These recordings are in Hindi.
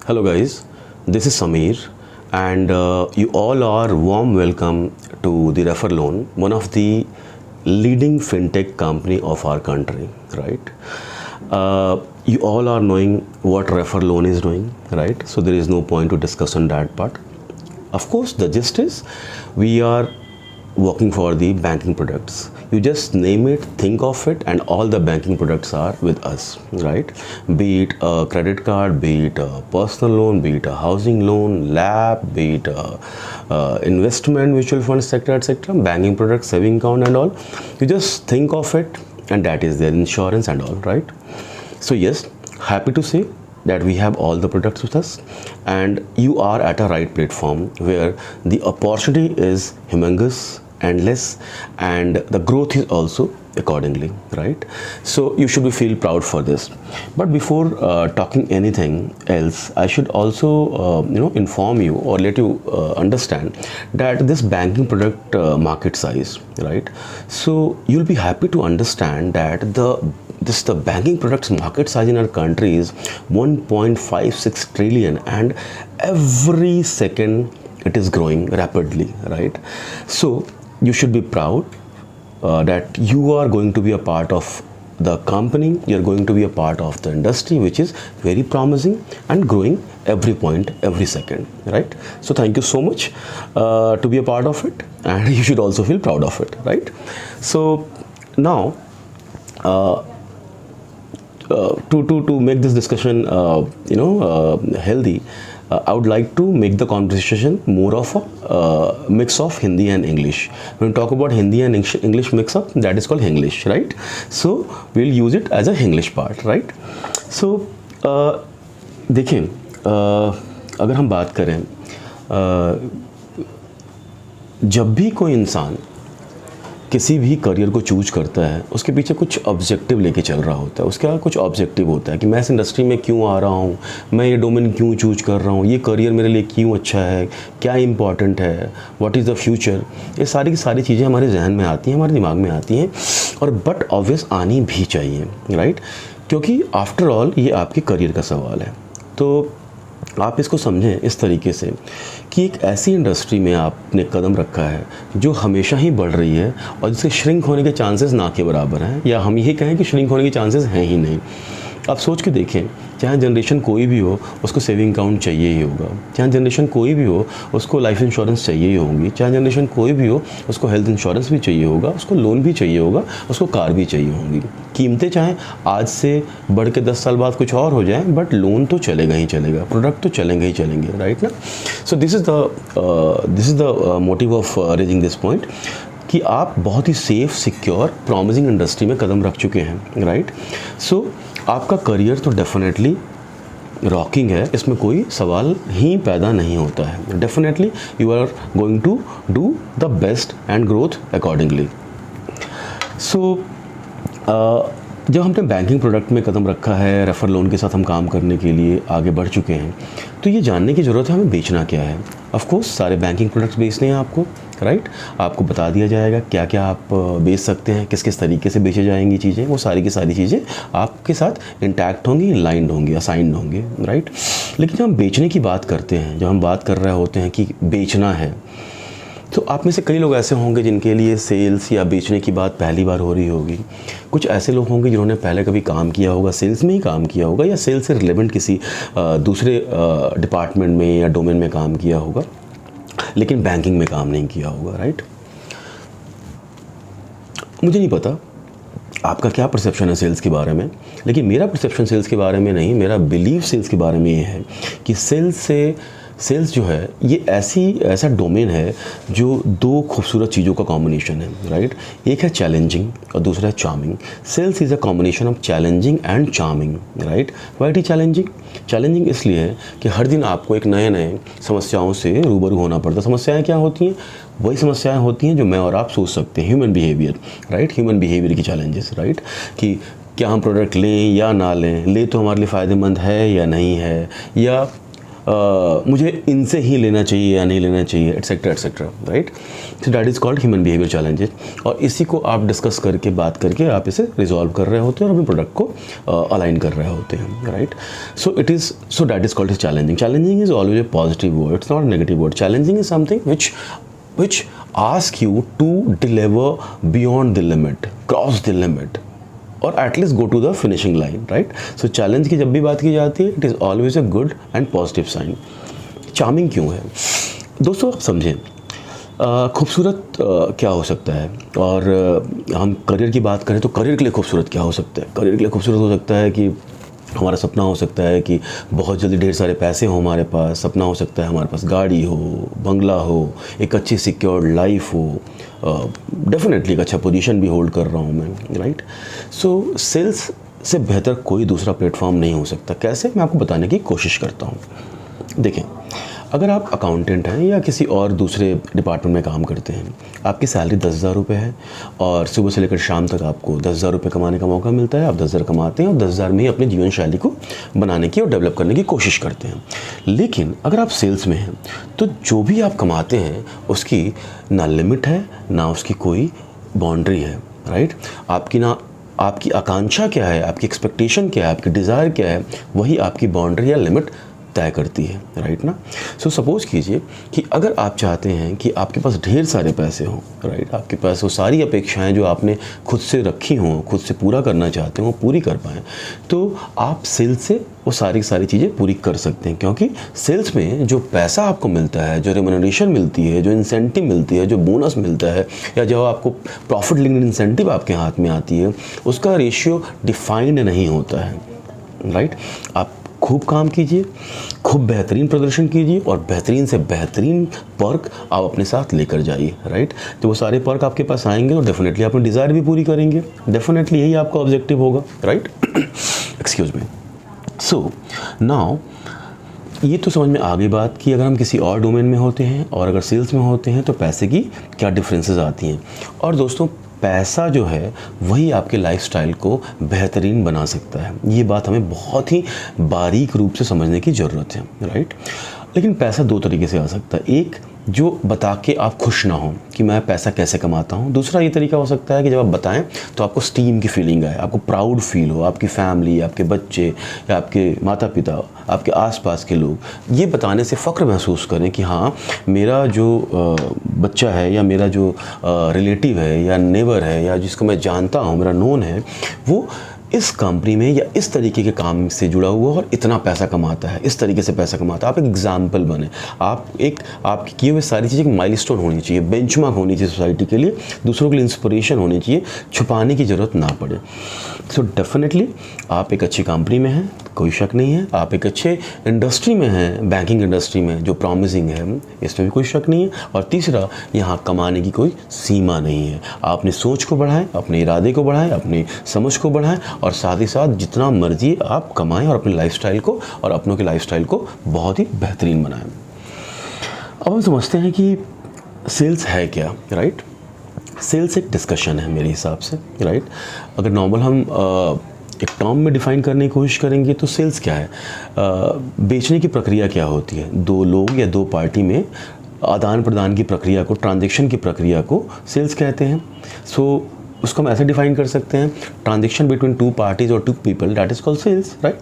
Hello guys, this is Sameer and you all are warm welcome to the Refer Loan, one of the leading fintech company of our country, right? You all are knowing what Refer Loan is doing, right? So there is no point to discuss on that part. Of course, the gist is we are working for the banking products. You just name it, think of it, and all the banking products are with us, right? Be it a credit card, be it a personal loan, be it a housing loan, LAP, be it a investment, mutual fund sector, etc. Banking products, saving account and all. You just think of it, and that is their insurance and all, right? So yes, happy to say that we have all the products with us, and you are at a right platform where the opportunity is humongous, endless, and the growth is also accordingly, right? So you should feel proud for this. But before talking anything else, I should also inform you or let you understand that this banking product market size, right? So you'll be happy to understand that the banking products market size in our country is 1.56 trillion, and every second it is growing rapidly, right? So you should be proud that you are going to be a part of the company, you're going to be a part of the industry, which is very promising and growing every point, every second, right? So thank you so much to be a part of it, and you should also feel proud of it, right? So now to make this discussion healthy, I would like to make the conversation more of a mix of Hindi and English. When we talk about Hindi and English mix up, that is called English, right? So we'll use it as a English part, right? So देखिए, अगर हम बात करें, जब भी कोई इंसान किसी भी करियर को चूज करता है, उसके पीछे कुछ ऑब्जेक्टिव लेके चल रहा होता है। उसका कुछ ऑब्जेक्टिव होता है कि मैं इस इंडस्ट्री में क्यों आ रहा हूँ, मैं ये डोमेन क्यों चूज कर रहा हूँ, ये करियर मेरे लिए क्यों अच्छा है, क्या इंपॉर्टेंट है, व्हाट इज़ द फ्यूचर। ये सारी की सारी चीज़ें हमारे जहन में आती हैं, हमारे दिमाग में आती हैं, और बट ऑब्वियस आनी भी चाहिए, राइट? क्योंकि आफ्टर ऑल ये आपके करियर का सवाल है। तो आप इसको समझें इस तरीके से कि एक ऐसी इंडस्ट्री में आपने कदम रखा है जो हमेशा ही बढ़ रही है और जिसके श्रिंक होने के चांसेस ना के बराबर हैं, या हम यही कहें कि श्रिंक होने के चांसेस हैं ही नहीं। आप सोच के देखें, चाहे जनरेशन कोई भी हो उसको सेविंग अकाउंट चाहिए ही होगा, चाहे जनरेशन कोई भी हो उसको लाइफ इंश्योरेंस चाहिए ही होगी, चाहे जनरेशन कोई भी हो उसको हेल्थ इंश्योरेंस भी चाहिए होगा, उसको लोन भी चाहिए होगा, उसको कार भी चाहिए होंगी। कीमतें चाहे आज से बढ़ के 10 साल बाद कुछ और हो जाए, बट लोन तो चलेगा ही चलेगा, प्रोडक्ट तो चलेंगे ही चलेंगे, राइट ना? So this is the motive of raising this point कि आप बहुत ही सेफ, सिक्योर, प्रॉमिसिंग इंडस्ट्री में कदम रख चुके हैं, राइट? सो आपका करियर तो डेफिनेटली रॉकिंग है, इसमें कोई सवाल ही पैदा नहीं होता है। Definitely you are going to do the best and growth accordingly. So जब हमने बैंकिंग प्रोडक्ट में कदम रखा है, रेफर लोन के साथ हम काम करने के लिए आगे बढ़ चुके हैं, तो ये जानने की ज़रूरत है हमें बेचना क्या है। ऑफ कोर्स सारे बैंकिंग प्रोडक्ट्स बेचने हैं आपको, राइट? आपको बता दिया जाएगा क्या क्या आप बेच सकते हैं, किस किस तरीके से बेचे जाएंगी चीज़ें, वो सारी की सारी चीज़ें आपके साथ इंटैक्ट होंगी, लाइंड होंगी, असाइंड होंगे, राइट? लेकिन जब हम बेचने की बात करते हैं, जब हम बात कर रहे होते हैं कि बेचना है, तो आप में से कई लोग ऐसे होंगे जिनके लिए सेल्स या बेचने की बात पहली बार हो रही होगी। कुछ ऐसे लोग होंगे जिन्होंने पहले कभी काम किया होगा, सेल्स में ही काम किया होगा, या सेल्स से रिलेवेंट किसी दूसरे डिपार्टमेंट में या डोमेन में काम किया होगा, लेकिन बैंकिंग में काम नहीं किया होगा, राइट? मुझे नहीं पता आपका क्या परसेप्शन है सेल्स के बारे में, लेकिन मेरा परसेप्शन सेल्स के बारे में नहीं, मेरा बिलीव सेल्स के बारे में ये है कि सेल्स जो है ये ऐसा डोमेन है जो दो खूबसूरत चीज़ों का कॉम्बिनेशन है, राइट? एक है चैलेंजिंग और दूसरा है charming. Sales is a combination of challenging and charming, right? Why it is challenging इसलिए है कि हर दिन आपको एक नए समस्याओं से रूबरू होना पड़ता है। समस्याएं क्या होती हैं? वही समस्याएं होती हैं जो मैं और आप सोच सकते हैं, human behaviour, right? Human behaviour की चैलेंजेस, राइट? कि क्या हम प्रोडक्ट लें या ना लें, ले तो हमारे लिए फ़ायदेमंद है या नहीं है, या मुझे इनसे ही लेना चाहिए या नहीं लेना चाहिए, etcetera etcetera, right. So that is called human behaviour challenges, और इसी को आप डिस्कस करके, बात करके आप इसे रिजॉल्व कर रहे होते हैं और अपने प्रोडक्ट को अलाइन कर रहे होते हैं, right. So that is called challenging. Challenging is always a positive word, it's not a negative word. Challenging is something which ask you to deliver beyond the limit, cross the limit, or at least go to the finishing line, right? So challenge की जब भी बात की जाती है, it is always a good and positive sign. Charming क्यों है दोस्तों, आप समझें। खूबसूरत क्या हो सकता है, और हम करियर की बात करें तो करियर के लिए खूबसूरत क्या हो सकता है। करियर के लिए खूबसूरत हो सकता है कि हमारा सपना हो सकता है कि बहुत जल्दी ढेर सारे पैसे हो हमारे पास। सपना हो सकता है हमारे पास गाड़ी हो, बंगला हो, एक अच्छी सिक्योर्ड लाइफ हो, डेफिनेटली एक अच्छा पोजीशन भी होल्ड कर रहा हूँ मैं, राइट। सो सेल्स से बेहतर कोई दूसरा प्लेटफॉर्म नहीं हो सकता। कैसे, मैं आपको बताने की कोशिश करता हूँ। देखें, अगर आप अकाउंटेंट हैं या किसी और दूसरे डिपार्टमेंट में काम करते हैं, आपकी सैलरी 10,000 रुपये है और सुबह से लेकर शाम तक आपको 10,000 रुपये कमाने का मौका मिलता है। आप 10,000 कमाते हैं और 10,000 में ही अपनी जीवन शैली को बनाने की और डेवलप करने की कोशिश करते हैं। लेकिन अगर आप सेल्स में हैं तो जो भी आप कमाते हैं उसकी ना लिमिट है, ना उसकी कोई बाउंड्री है, राइट। आपकी आकांक्षा क्या है, आपकी एक्सपेक्टेशन क्या है, आपकी डिज़ायर क्या है, वही आपकी बाउंड्री या लिमिट तय करती है, राइट ना। सो सपोज़ कीजिए कि अगर आप चाहते हैं कि आपके पास ढेर सारे पैसे हों, राइट, आपके पास वो सारी अपेक्षाएं जो आपने खुद से रखी हों, खुद से पूरा करना चाहते हो, पूरी कर पाएँ, तो आप सेल्स से वो सारी चीज़ें पूरी कर सकते हैं। क्योंकि सेल्स में जो पैसा आपको मिलता है, जो रेम्यूनरेशन मिलती है, जो इंसेंटिव मिलती है, जो बोनस मिलता है, या जो आपको प्रॉफिट लिंक्ड इंसेंटिव आपके हाथ में आती है, उसका रेशियो डिफाइंड नहीं होता है, राइट। आप खूब काम कीजिए, खूब बेहतरीन प्रदर्शन कीजिए और बेहतरीन से बेहतरीन पर्क आप अपने साथ लेकर जाइए, राइट। तो वो सारे पर्क आपके पास आएंगे तो डेफिनेटली अपनी डिज़ायर भी पूरी करेंगे, डेफिनेटली यही आपका ऑब्जेक्टिव होगा, right. Excuse me. So now ये तो समझ में आ गई बात कि अगर हम किसी और डोमेन में होते हैं और अगर सेल्स में होते हैं तो पैसे की क्या डिफरेंसेस आती हैं। और दोस्तों, पैसा जो है वही आपके लाइफस्टाइल को बेहतरीन बना सकता है। ये बात हमें बहुत ही बारीक रूप से समझने की ज़रूरत है, राइट। लेकिन पैसा दो तरीके से आ सकता है। एक, जो बता के आप खुश ना हो कि मैं पैसा कैसे कमाता हूँ। दूसरा ये तरीका हो सकता है कि जब आप बताएं तो आपको स्टीम की फीलिंग आए, आपको प्राउड फील हो, आपकी फैमिली, आपके बच्चे या आपके माता पिता, आपके आसपास के लोग ये बताने से फ़ख्र महसूस करें कि हाँ, मेरा जो बच्चा है या मेरा जो रिलेटिव है या नेबर है या जिसको मैं जानता हूँ, मेरा नोन है, वो इस कंपनी में या इस तरीके के काम से जुड़ा हुआ और इतना पैसा कमाता है, इस तरीके से पैसा कमाता है। आप एक एग्जाम्पल बने, आपकी किए हुए सारी चीज़ें एक माइलस्टोन होनी चाहिए, बेंचमार्क होनी चाहिए सोसाइटी के लिए, दूसरों के लिए इंस्पिरेशन होनी चाहिए, छुपाने की ज़रूरत ना पड़े। सो डेफिनेटली आप एक अच्छी कंपनी में हैं, कोई शक नहीं है। आप एक अच्छे इंडस्ट्री में हैं, बैंकिंग इंडस्ट्री में जो प्रॉमिसिंग है, इसमें भी कोई शक नहीं है। और तीसरा, यहाँ कमाने की कोई सीमा नहीं है। आप अपनी सोच को बढ़ाएं, अपने इरादे को बढ़ाएं, अपनी समझ को बढ़ाएं और साथ ही साथ जितना मर्जी आप कमाएं और अपने लाइफस्टाइल को और अपनों के लाइफस्टाइल को बहुत ही बेहतरीन बनाएं। अब हम समझते हैं कि सेल्स है क्या, राइट। सेल्स एक डिस्कशन है मेरे हिसाब से, राइट। अगर नॉर्मल हम एक टर्म में डिफाइन करने की कोशिश करेंगे तो सेल्स क्या है, बेचने की प्रक्रिया क्या होती है। दो लोग या दो पार्टी में आदान प्रदान की प्रक्रिया को, ट्रांजैक्शन की प्रक्रिया को सेल्स कहते हैं। सो उसको हम ऐसे डिफाइन कर सकते हैं, ट्रांजैक्शन बिटवीन टू पार्टीज और two people, that is called sales, right.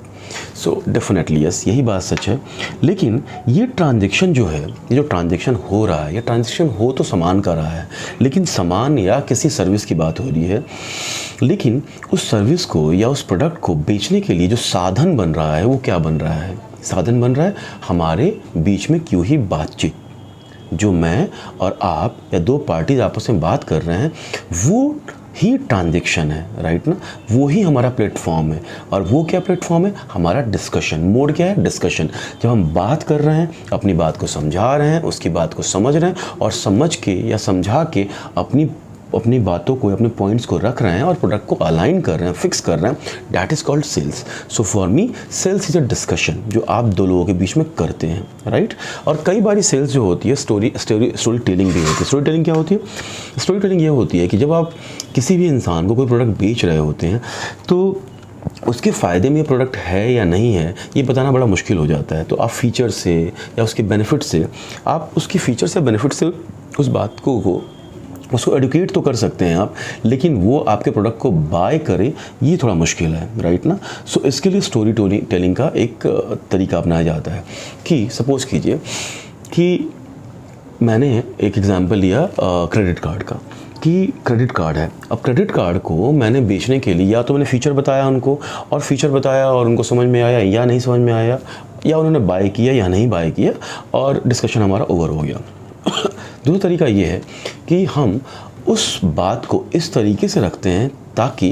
So definitely yes, यही बात सच है। लेकिन ये ट्रांजैक्शन जो है, ये जो ट्रांजैक्शन हो रहा है, ये ट्रांजैक्शन हो तो सामान का रहा है, लेकिन सामान या किसी सर्विस की बात हो रही है। लेकिन उस सर्विस को या उस प्रोडक्ट को बेचने के लिए जो साधन बन रहा है वो क्या बन रहा है? साधन बन रहा है हमारे बीच में क्यों ही बातचीत, जो मैं और आप या दो पार्टीज आपस में बात कर रहे हैं वो ही ट्रांजैक्शन है, राइट ना। वो ही हमारा प्लेटफॉर्म है। और वो क्या प्लेटफॉर्म है? हमारा डिस्कशन। मोड क्या है? डिस्कशन। जब हम बात कर रहे हैं, अपनी बात को समझा रहे हैं, उसकी बात को समझ रहे हैं और समझ के या समझा के अपनी बातों को, अपने पॉइंट्स को रख रहे हैं और प्रोडक्ट को अलाइन कर रहे हैं, फिक्स कर रहे हैं, that is called sales. So for me sales is a discussion जो आप दो लोगों के बीच में करते हैं, राइट। और कई बारी सेल्स जो होती है स्टोरी टेलिंग भी होती है। स्टोरी टेलिंग क्या होती है? स्टोरी टेलिंग ये होती है कि जब आप किसी भी इंसान को कोई प्रोडक्ट बेच रहे होते हैं तो उसके फ़ायदे में ये प्रोडक्ट है या नहीं है ये बताना बड़ा मुश्किल हो जाता है। तो आप फीचर से या उसके बेनिफिट से, आप उसकी फ़ीचर से बेनिफिट से उस बात को उसको एडुकेट तो कर सकते हैं आप, लेकिन वो आपके प्रोडक्ट को बाय करे ये थोड़ा मुश्किल है, राइट ना। सो इसके लिए स्टोरी टेलिंग का एक तरीका अपनाया जाता है कि सपोज़ कीजिए कि मैंने एक एग्ज़ाम्पल लिया क्रेडिट कार्ड का, कि क्रेडिट कार्ड है। अब क्रेडिट कार्ड को मैंने बेचने के लिए या तो मैंने फ़ीचर बताया उनको, और फ़ीचर बताया और उनको समझ में आया या नहीं समझ में आया, या उन्होंने बाय किया या नहीं बाय किया, और डिस्कशन हमारा ओवर हो गया। दूसरा तरीका ये है कि हम उस बात को इस तरीके से रखते हैं ताकि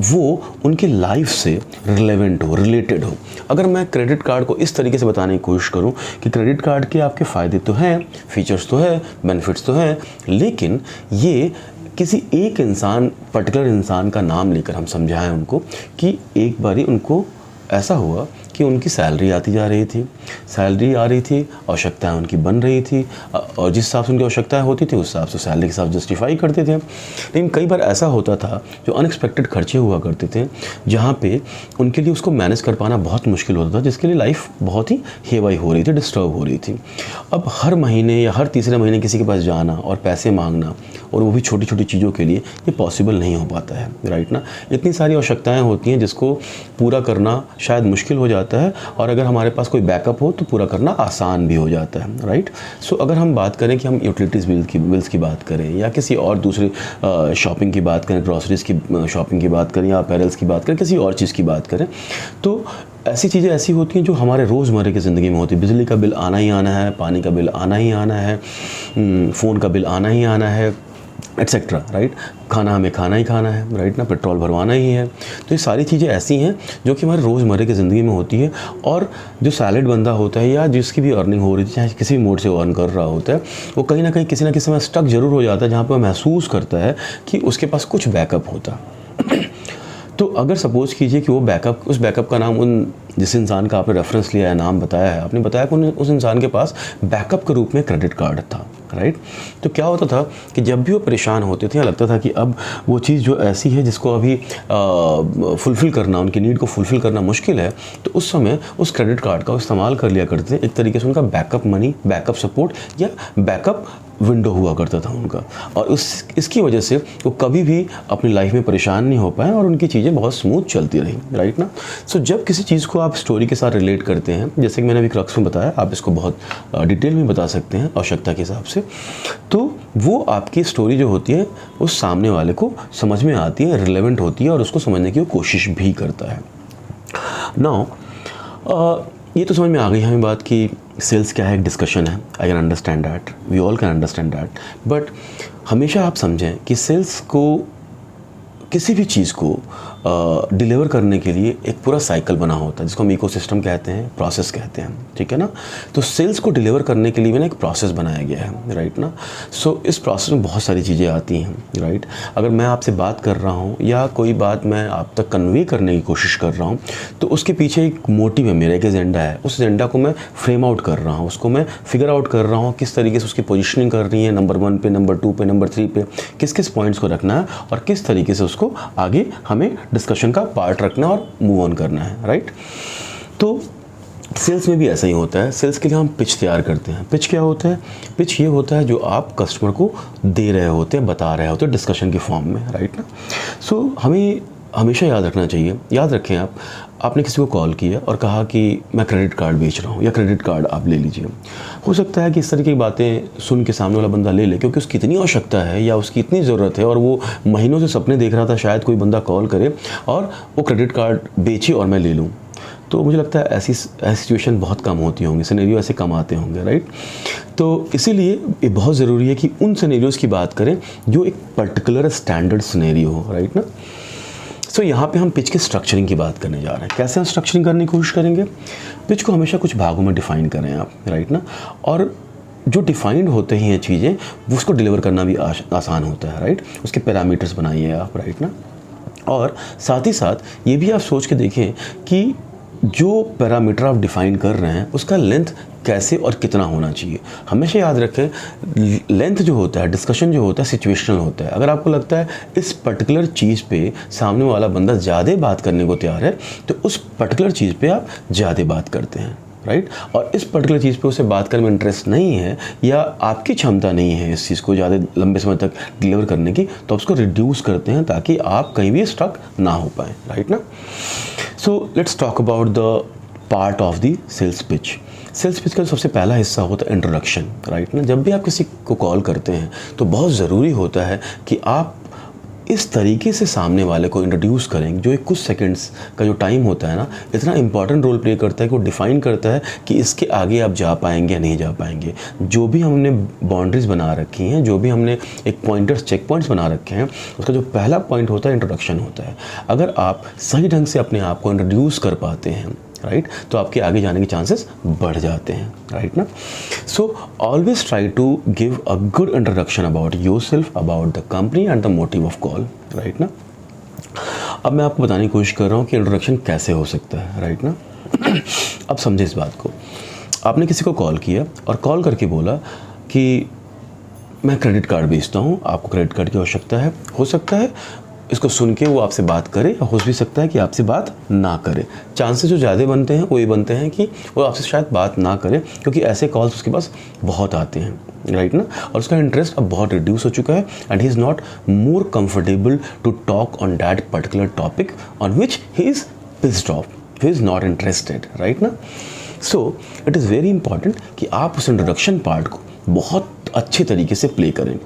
वो उनके लाइफ से रिलेवेंट हो, रिलेटेड हो। अगर मैं क्रेडिट कार्ड को इस तरीके से बताने की कोशिश करूं कि क्रेडिट कार्ड के आपके फ़ायदे तो हैं, फीचर्स तो हैं, बेनिफिट्स तो हैं, लेकिन ये किसी एक इंसान, पर्टिकुलर इंसान का नाम लेकर हम समझाएं उनको कि एक बारी उनको ऐसा हुआ कि उनकी सैलरी आती जा रही थी, सैलरी आ रही थी, आवश्यकताएं उनकी बन रही थी, और जिस हिसाब से उनकी आवश्यकताएं होती थी उस हिसाब से सैलरी के साथ जस्टिफाई करते थे। लेकिन कई बार ऐसा होता था जो अनएक्सपेक्टेड खर्चे हुआ करते थे, जहाँ पे उनके लिए उसको मैनेज कर पाना बहुत मुश्किल होता था, जिसके लिए लाइफ बहुत ही हेवाई हो रही थी, डिस्टर्ब हो रही थी। अब हर महीने या हर तीसरे महीने किसी के पास जाना और पैसे मांगना, और वो भी छोटी छोटी चीज़ों के लिए, ये पॉसिबल नहीं हो पाता है, राइट ना। इतनी सारी आवश्यकताएँ होती हैं जिसको पूरा करना शायद मुश्किल हो जाता है, और अगर हमारे पास कोई बैकअप हो तो पूरा करना आसान भी हो जाता है, राइट। सो अगर हम बात करें कि हम यूटिलिटीज़ बिल्स की बात करें, या किसी और दूसरे शॉपिंग की बात करें, ग्रॉसरीज़ की शॉपिंग की बात करें, या अपैरल्स की बात करें, किसी और चीज़ की बात करें, तो ऐसी चीज़ें ऐसी होती हैं जो हमारे रोज़मर्रा की ज़िंदगी में होती है। बिजली का बिल आना ही आना है, पानी का बिल आना ही आना है, फ़ोन का बिल आना ही आना है, एट्सेट्रा, राइट। खाना हमें खाना ही खाना है, राइट ना, पेट्रोल भरवाना ही है। तो ये सारी चीज़ें ऐसी हैं जो कि हमारे रोज़मर्रा की ज़िंदगी में होती है, और जो सैलरीड बंदा होता है या जिसकी भी अर्निंग हो रही थी, चाहे किसी भी मोड से अर्न कर रहा होता है, वो कहीं ना कहीं किसी ना किसी समय स्टक ज़रूर हो जाता है, जहाँ पर महसूस करता है कि उसके पास कुछ बैकअप होता। तो अगर सपोज़ कीजिए कि वो बैकअप, उस बैकअप का नाम, उन जिस इंसान का आपने रेफरेंस लिया है, नाम बताया है, आपने बताया कि उस इंसान के पास बैकअप के रूप में क्रेडिट कार्ड था, राइट। तो क्या होता था कि जब भी वो परेशान होते थे, लगता था कि अब वो चीज़ जो ऐसी है जिसको अभी फुलफ़िल करना, उनकी नीड को फुलफ़िल करना मुश्किल है, तो उस समय उस क्रेडिट कार्ड का इस्तेमाल कर लिया करते थे। एक तरीके से उनका बैकअप मनी, बैकअप सपोर्ट या बैकअप विंडो हुआ करता था उनका, और इसकी वजह से वो कभी भी अपनी लाइफ में परेशान नहीं हो पाए, और उनकी चीज़ें बहुत स्मूथ चलती रही, राइट ना। सो जब किसी चीज़ को आप स्टोरी के साथ रिलेट करते हैं, जैसे कि मैंने अभी क्रक्स में बताया, आप इसको बहुत डिटेल में बता सकते हैं आवश्यकता के हिसाब से, तो वो आपकी स्टोरी जो होती है उस सामने वाले को समझ में आती है, रिलेवेंट होती है, और उसको समझने की वो कोशिश भी करता है। नाउ ये तो समझ में आ गई हमें बात कि सेल्स क्या है, एक डिस्कशन है। I can understand that, we all can understand that, but हमेशा आप समझें कि सेल्स को, किसी भी चीज़ को डिलीवर करने के लिए एक पूरा साइकिल बना होता है, जिसको हम इकोसिस्टम कहते हैं, प्रोसेस कहते हैं, ठीक है ना। तो सेल्स को डिलीवर करने के लिए मैंने एक प्रोसेस बनाया गया है, राइट ना। सो इस प्रोसेस में बहुत सारी चीज़ें आती हैं, राइट। अगर मैं आपसे बात कर रहा हूँ या कोई बात मैं आप तक कन्वे करने की कोशिश कर रहा हूँ, तो उसके पीछे एक मोटिव है मेरा, एक एजेंडा है। उस एजेंडा को मैं फ्रेम आउट कर रहा हूँ, उसको मैं फिगर आउट कर रहा हूँ, किस तरीके से उसकी पोजिशनिंग करनी है, नंबर 1 पे, नंबर 2 पे, नंबर 3 पे, किस किस पॉइंट्स को रखना है, और किस तरीके से उसको आगे हमें डिस्कशन का पार्ट रखना और मूव ऑन करना है, राइट। तो सेल्स में भी ऐसा ही होता है। सेल्स के लिए हम पिच तैयार करते हैं। पिच क्या होता है? पिच ये होता है जो आप कस्टमर को दे रहे होते हैं, बता रहे होते हैं डिस्कशन के फॉर्म में, राइट ना। सो हमें हमेशा याद रखना चाहिए, याद रखें आपने किसी को कॉल किया और कहा कि मैं क्रेडिट कार्ड बेच रहा हूँ या क्रेडिट कार्ड आप ले लीजिए। हो सकता है कि इस तरह की बातें सुन के सामने वाला बंदा ले ले, क्योंकि उसकी इतनी आवश्यकता है या उसकी इतनी ज़रूरत है, और वो महीनों से सपने देख रहा था शायद कोई बंदा कॉल करे और वो क्रेडिट कार्ड बेचे और मैं ले लूँ। तो मुझे लगता है ऐसी सिचुएशन बहुत कम होती होंगी, सिनेरियो ऐसे कम आते होंगे, राइट। तो इसीलिए ये बहुत ज़रूरी है कि उन सिनेरियोज़ की बात करें जो एक पर्टिकुलर स्टैंडर्ड सिनेरियो हो, राइट ना। सो यहाँ पे हम पिच के स्ट्रक्चरिंग की बात करने जा रहे हैं। कैसे हम स्ट्रक्चरिंग करने की कोशिश करेंगे? पिच को हमेशा कुछ भागों में डिफ़ाइन करें आप, राइट ना। और जो डिफ़ाइंड होते हैं ये चीज़ें, उसको डिलीवर करना भी आसान होता है, राइट। उसके पैरामीटर्स बनाइए आप, राइट ना। और साथ ही साथ ये भी आप सोच के देखें कि जो पैरामीटर आप डिफाइन कर रहे हैं उसका लेंथ कैसे और कितना होना चाहिए। हमेशा याद रखें लेंथ जो होता है, डिस्कशन जो होता है सिचुएशनल होता है। अगर आपको लगता है इस पर्टिकुलर चीज़ पे सामने वाला बंदा ज़्यादा बात करने को तैयार है तो उस पर्टिकुलर चीज़ पे आप ज़्यादा बात करते हैं, राइट। और इस पर्टिकुलर चीज़ पे उसे बात करने में इंटरेस्ट नहीं है या आपकी क्षमता नहीं है इस चीज़ को ज़्यादा लंबे समय तक डिलीवर करने की, तो आप उसको रिड्यूस करते हैं ताकि आप कहीं भी स्टक ना हो पाए, राइट ना। So let's talk about the part of the sales pitch. Sales pitch का सबसे पहला हिस्सा होता है इंट्रोडक्शन, राइट ना। जब भी आप किसी को कॉल करते हैं तो बहुत ज़रूरी होता है कि आप इस तरीके से सामने वाले को इंट्रोड्यूस करें। जो एक कुछ सेकंड्स का जो टाइम होता है ना, इतना इंपॉर्टेंट रोल प्ले करता है कि वो डिफ़ाइन करता है कि इसके आगे आप जा पाएंगे या नहीं जा पाएंगे। जो भी हमने बाउंड्रीज बना रखी हैं, जो भी हमने एक पॉइंटर्स चेक पॉइंट्स बना रखे हैं, उसका जो पहला पॉइंट होता है इंट्रोडक्शन होता है। अगर आप सही ढंग से अपने आप को इंट्रोड्यूस कर पाते हैं, राइट, तो आपके आगे जाने के चांसेस बढ़ जाते हैं, राइट ना। So always try to give a good introduction about yourself, about the company and the motive of call, right ना। अब मैं आपको बताने की कोशिश कर रहा हूँ कि इंट्रोडक्शन कैसे हो सकता है, राइट ना। अब समझे इस बात को। आपने किसी को कॉल किया और कॉल करके बोला कि मैं क्रेडिट कार्ड बेचता हूँ, आपको क्रेडिट कार्ड की आवश्यकता है। हो सकता है इसको सुन के वो आपसे बात करे, हो भी सकता है कि आपसे बात ना करे। चांसेस जो ज़्यादा बनते हैं वो ये बनते हैं कि वो आपसे शायद बात ना करे, क्योंकि ऐसे कॉल्स उसके पास बहुत आते हैं, राइट ना। और उसका इंटरेस्ट अब बहुत रिड्यूस हो चुका है and he is not more comfortable to talk on that particular topic on which he is pissed off, he is not interested, right ना। So it is very important कि आप उस इंट्रोडक्शन पार्ट को बहुत अच्छे तरीके से प्ले करें।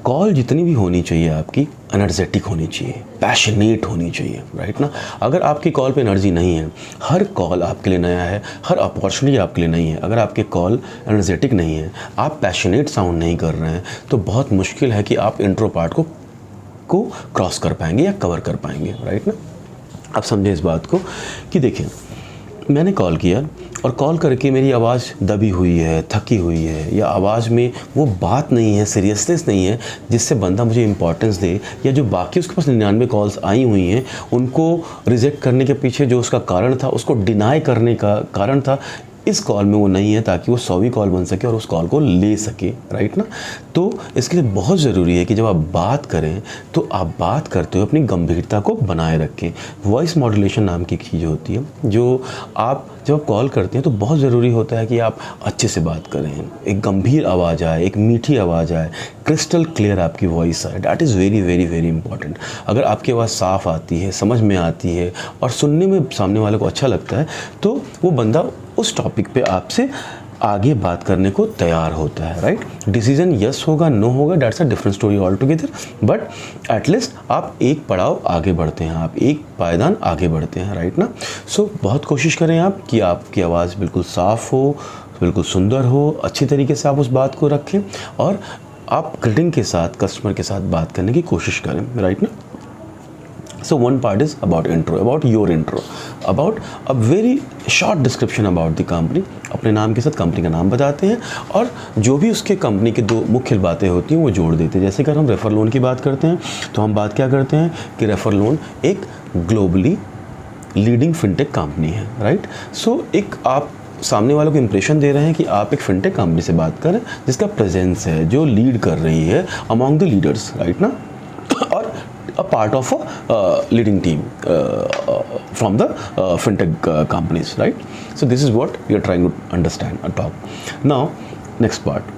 कॉल जितनी भी होनी चाहिए आपकी एनर्जेटिक होनी चाहिए, पैशनेट होनी चाहिए, राइट ना। अगर आपकी कॉल पे एनर्जी नहीं है, हर कॉल आपके लिए नया है, हर अपॉर्चुनिटी आपके लिए नहीं है, अगर आपके कॉल एनर्जेटिक नहीं है, आप पैशनेट साउंड नहीं कर रहे हैं, तो बहुत मुश्किल है कि आप इंट्रो पार्ट को क्रॉस कर पाएंगे या कवर कर पाएंगे, राइट ना। आप समझें इस बात को कि देखिए, मैंने कॉल किया और कॉल करके मेरी आवाज़ दबी हुई है, थकी हुई है, या आवाज़ में वो बात नहीं है, सीरियसनेस नहीं है जिससे बंदा मुझे इंपॉर्टेंस दे, या जो बाकी उसके पास 99 कॉल्स आई हुई हैं उनको रिजेक्ट करने के पीछे जो उसका कारण था, उसको डिनाई करने का कारण था, इस कॉल में वो नहीं है, ताकि वो 100वीं कॉल बन सके और उस कॉल को ले सके, राइट ना। तो इसके लिए बहुत ज़रूरी है कि जब आप बात करें तो आप बात करते हुए अपनी गंभीरता को बनाए रखें। वॉइस मॉड्यूलेशन नाम की चीज़ होती है, जो आप जब कॉल करते हैं तो बहुत ज़रूरी होता है कि आप अच्छे से बात करें, एक गंभीर आवाज़ आए, एक मीठी आवाज़ आए, क्रिस्टल क्लियर आपकी वॉइस आए। That is very very very important. अगर आपकी आवाज़ साफ़ आती है, समझ में आती है और सुनने में सामने वाले को अच्छा लगता है, तो वो बंदा उस टॉपिक पे आपसे आगे बात करने को तैयार होता है, राइट। डिसीजन यस होगा, नो होगा, that's a different story all together, but at least आप एक पड़ाव आगे बढ़ते हैं, आप एक पायदान आगे बढ़ते हैं, राइट ना। सो बहुत कोशिश करें आप कि आपकी आवाज़ बिल्कुल साफ़ हो, बिल्कुल सुंदर हो, अच्छी तरीके से आप उस बात को रखें और आप ग्रीटिंग के साथ, कस्टमर के साथ बात करने की कोशिश करें, राइट ना। So one part is about intro, about your intro, about a very short description about the company. अपने नाम के साथ कंपनी का नाम बताते हैं और जो भी उसके कंपनी के दो मुख्य बातें होती हैं वो जोड़ देते हैं। जैसे अगर हम रेफर लोन की बात करते हैं तो हम बात क्या करते हैं कि रेफर लोन एक ग्लोबली लीडिंग फिनटेक कंपनी है, राइट। सो एक आप सामने वालों को इंप्रेशन दे रहे हैं कि आप एक फिनटेक कंपनी से बात करें जिसका प्रेजेंस है, जो लीड कर रही है अमॉन्ग द लीडर्स, राइट ना, और a part of a leading team from the fintech companies, right? So this is what we are trying to understand and talk. Now, next part.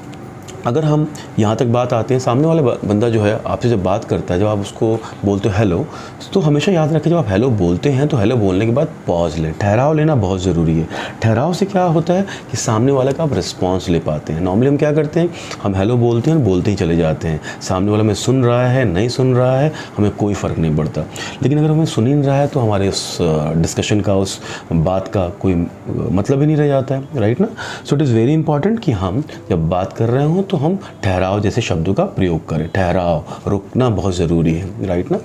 अगर हम यहाँ तक बात आते हैं, सामने वाला बंदा जो है आपसे जब बात करता है, जब आप उसको बोलते हो हेलो, तो हमेशा याद रखें जब आप हेलो बोलते हैं तो हेलो बोलने के बाद पॉज लें, ठहराव लेना बहुत ज़रूरी है। ठहराव से क्या होता है कि सामने वाले का आप रिस्पॉन्स ले पाते हैं। नॉर्मली हम क्या करते हैं, हम हेलो बोलते हैं, बोलते ही चले जाते हैं, सामने वाला हमें सुन रहा है नहीं सुन रहा है हमें कोई फ़र्क नहीं पड़ता। लेकिन अगर हमें सुन ही नहीं रहा है तो हमारे उस डिस्कशन का, उस बात का कोई मतलब ही नहीं रह जाता है, राइट ना। So it is very important कि हम जब बात कर रहे हों तो हम ठहराव जैसे शब्दों का प्रयोग करें। ठहराव, रुकना बहुत ज़रूरी है, राइट ना।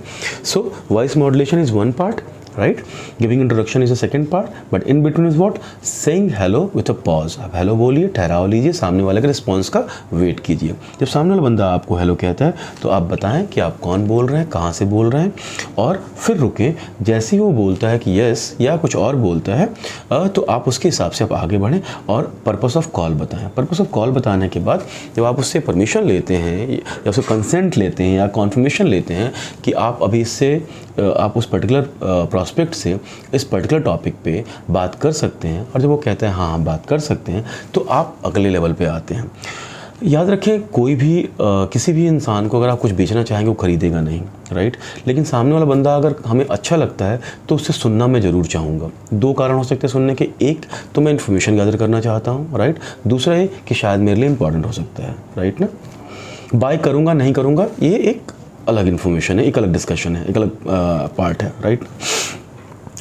So voice modulation is one part right. Giving introduction is the second part, but in between is what, saying hello with a pause. आप हेलो बोलिए, ठहराव लीजिए, सामने वाले के रिस्पॉन्स का वेट कीजिए. जब सामने वाला बंदा आपको हेलो कहता है तो आप बताएं कि आप कौन बोल रहे हैं, कहाँ से बोल रहे हैं, और फिर रुकें. जैसे ही वो बोलता है कि यस या कुछ और बोलता है तो आप उसके हिसाब से आप आगे बढ़ें और पर्पस ऑफ कॉल बताएं. पर्पस ऑफ कॉल बताने के बाद जब आप उससे परमिशन लेते हैं या उससे कंसेंट लेते हैं या कॉन्फर्मेशन लेते हैं कि आप अभी इससे आप उस पर्टिकुलर प्रॉस्पेक्ट से इस पर्टिकुलर टॉपिक पे बात कर सकते हैं, और जब वो कहते हैं हाँ हम बात कर सकते हैं, तो आप अगले लेवल पे आते हैं. याद रखें, कोई भी किसी भी इंसान को अगर आप कुछ बेचना चाहेंगे वो खरीदेगा नहीं, राइट. लेकिन सामने वाला बंदा अगर हमें अच्छा लगता है तो उससे सुनना मैं ज़रूर चाहूँगा. दो कारण हो सकते हैं सुनने के. एक तो मैं इन्फॉर्मेशन गैदर करना चाहता हूँ, राइट. दूसरा ये कि शायद मेरे लिए इंपॉर्टेंट हो सकता है, राइट ना. बाय करूँगा नहीं करूँगा ये एक अलग इन्फॉर्मेशन है, एक अलग डिस्कशन है, एक अलग पार्ट है, राइट.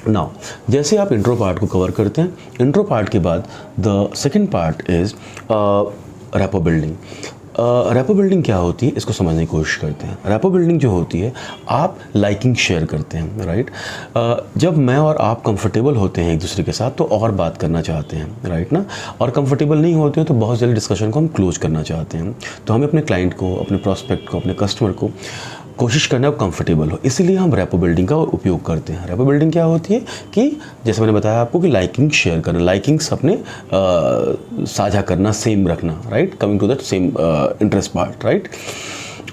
नाउ जैसे आप इंट्रो पार्ट को कवर करते हैं, इंट्रो पार्ट के बाद the second part is rapport building. Rapport building क्या होती है इसको समझने की कोशिश करते हैं. रैपो बिल्डिंग जो होती है, आप लाइकिंग शेयर करते हैं, राइट. जब मैं और आप कंफर्टेबल होते हैं एक दूसरे के साथ तो और बात करना चाहते हैं, राइट ना. और कंफर्टेबल नहीं होते हो तो बहुत जल्दी डिस्कशन को हम क्लोज करना चाहते हैं. तो हमें अपने क्लाइंट को, अपने प्रॉस्पेक्ट को, अपने कस्टमर को कोशिश करना है कंफर्टेबल हो, इसीलिए हम रैपो बिल्डिंग का उपयोग करते हैं. रैपो बिल्डिंग क्या होती है कि जैसे मैंने बताया आपको कि लाइकिंग शेयर करना, लाइकिंग्स अपने साझा करना, सेम रखना, right. Coming to that same interest part, right.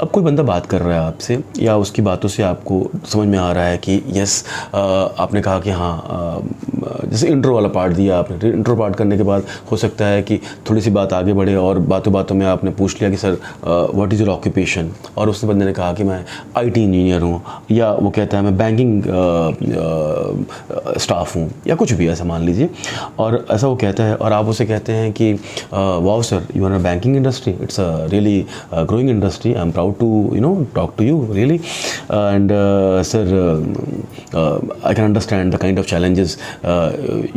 अब कोई बंदा बात कर रहा है आपसे या उसकी बातों से आपको समझ में आ रहा है कि यस, आपने कहा कि हाँ, जैसे इंट्रो वाला पार्ट दिया आपने, इंट्रो पार्ट करने के बाद हो सकता है कि थोड़ी सी बात आगे बढ़े और बातों बातों में आपने पूछ लिया कि sir what is your occupation, और उस बंदे ने कहा कि मैं IT इंजीनियर हूँ, या वो कहता है मैं बैंकिंग स्टाफ हूँ, या कुछ भी ऐसा मान लीजिए, और ऐसा वो कहता है और आप उसे कहते हैं कि wow sir, you are a banking industry, it's a really growing industry, I am proud to talk to you really, and sir, I can understand the kind of challenges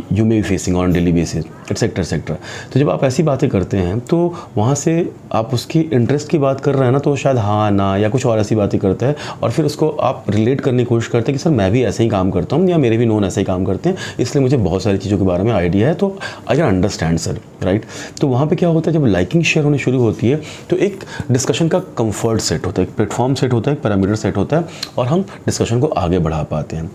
you may be facing on daily basis, etc etc. तो जब आप ऐसी बातें करते हैं तो वहाँ से आप उसकी इंटरेस्ट की बात कर रहे हैं ना, तो शायद हाँ ना या कुछ और ऐसी बातें करता है, और फिर उसको आप रिलेट करने की कोशिश करते हैं कि सर मैं भी ऐसे ही काम करता हूँ या मेरे भी नोन ऐसे ही काम करते हैं, इसलिए मुझे बहुत सारी चीज़ों के बारे में आइडिया है, तो आई कैन अंडरस्टैंड सर, राइट. तो वहाँ पे क्या होता है, जब लाइकिंग शेयर होनी शुरू होती है तो एक डिस्कशन का कंफर्ट सेट होता है, एक प्लेटफॉर्म सेट होता है, एक पैरामीटर सेट होता है, और हम डिस्कशन को आगे बढ़ा पाते हैं.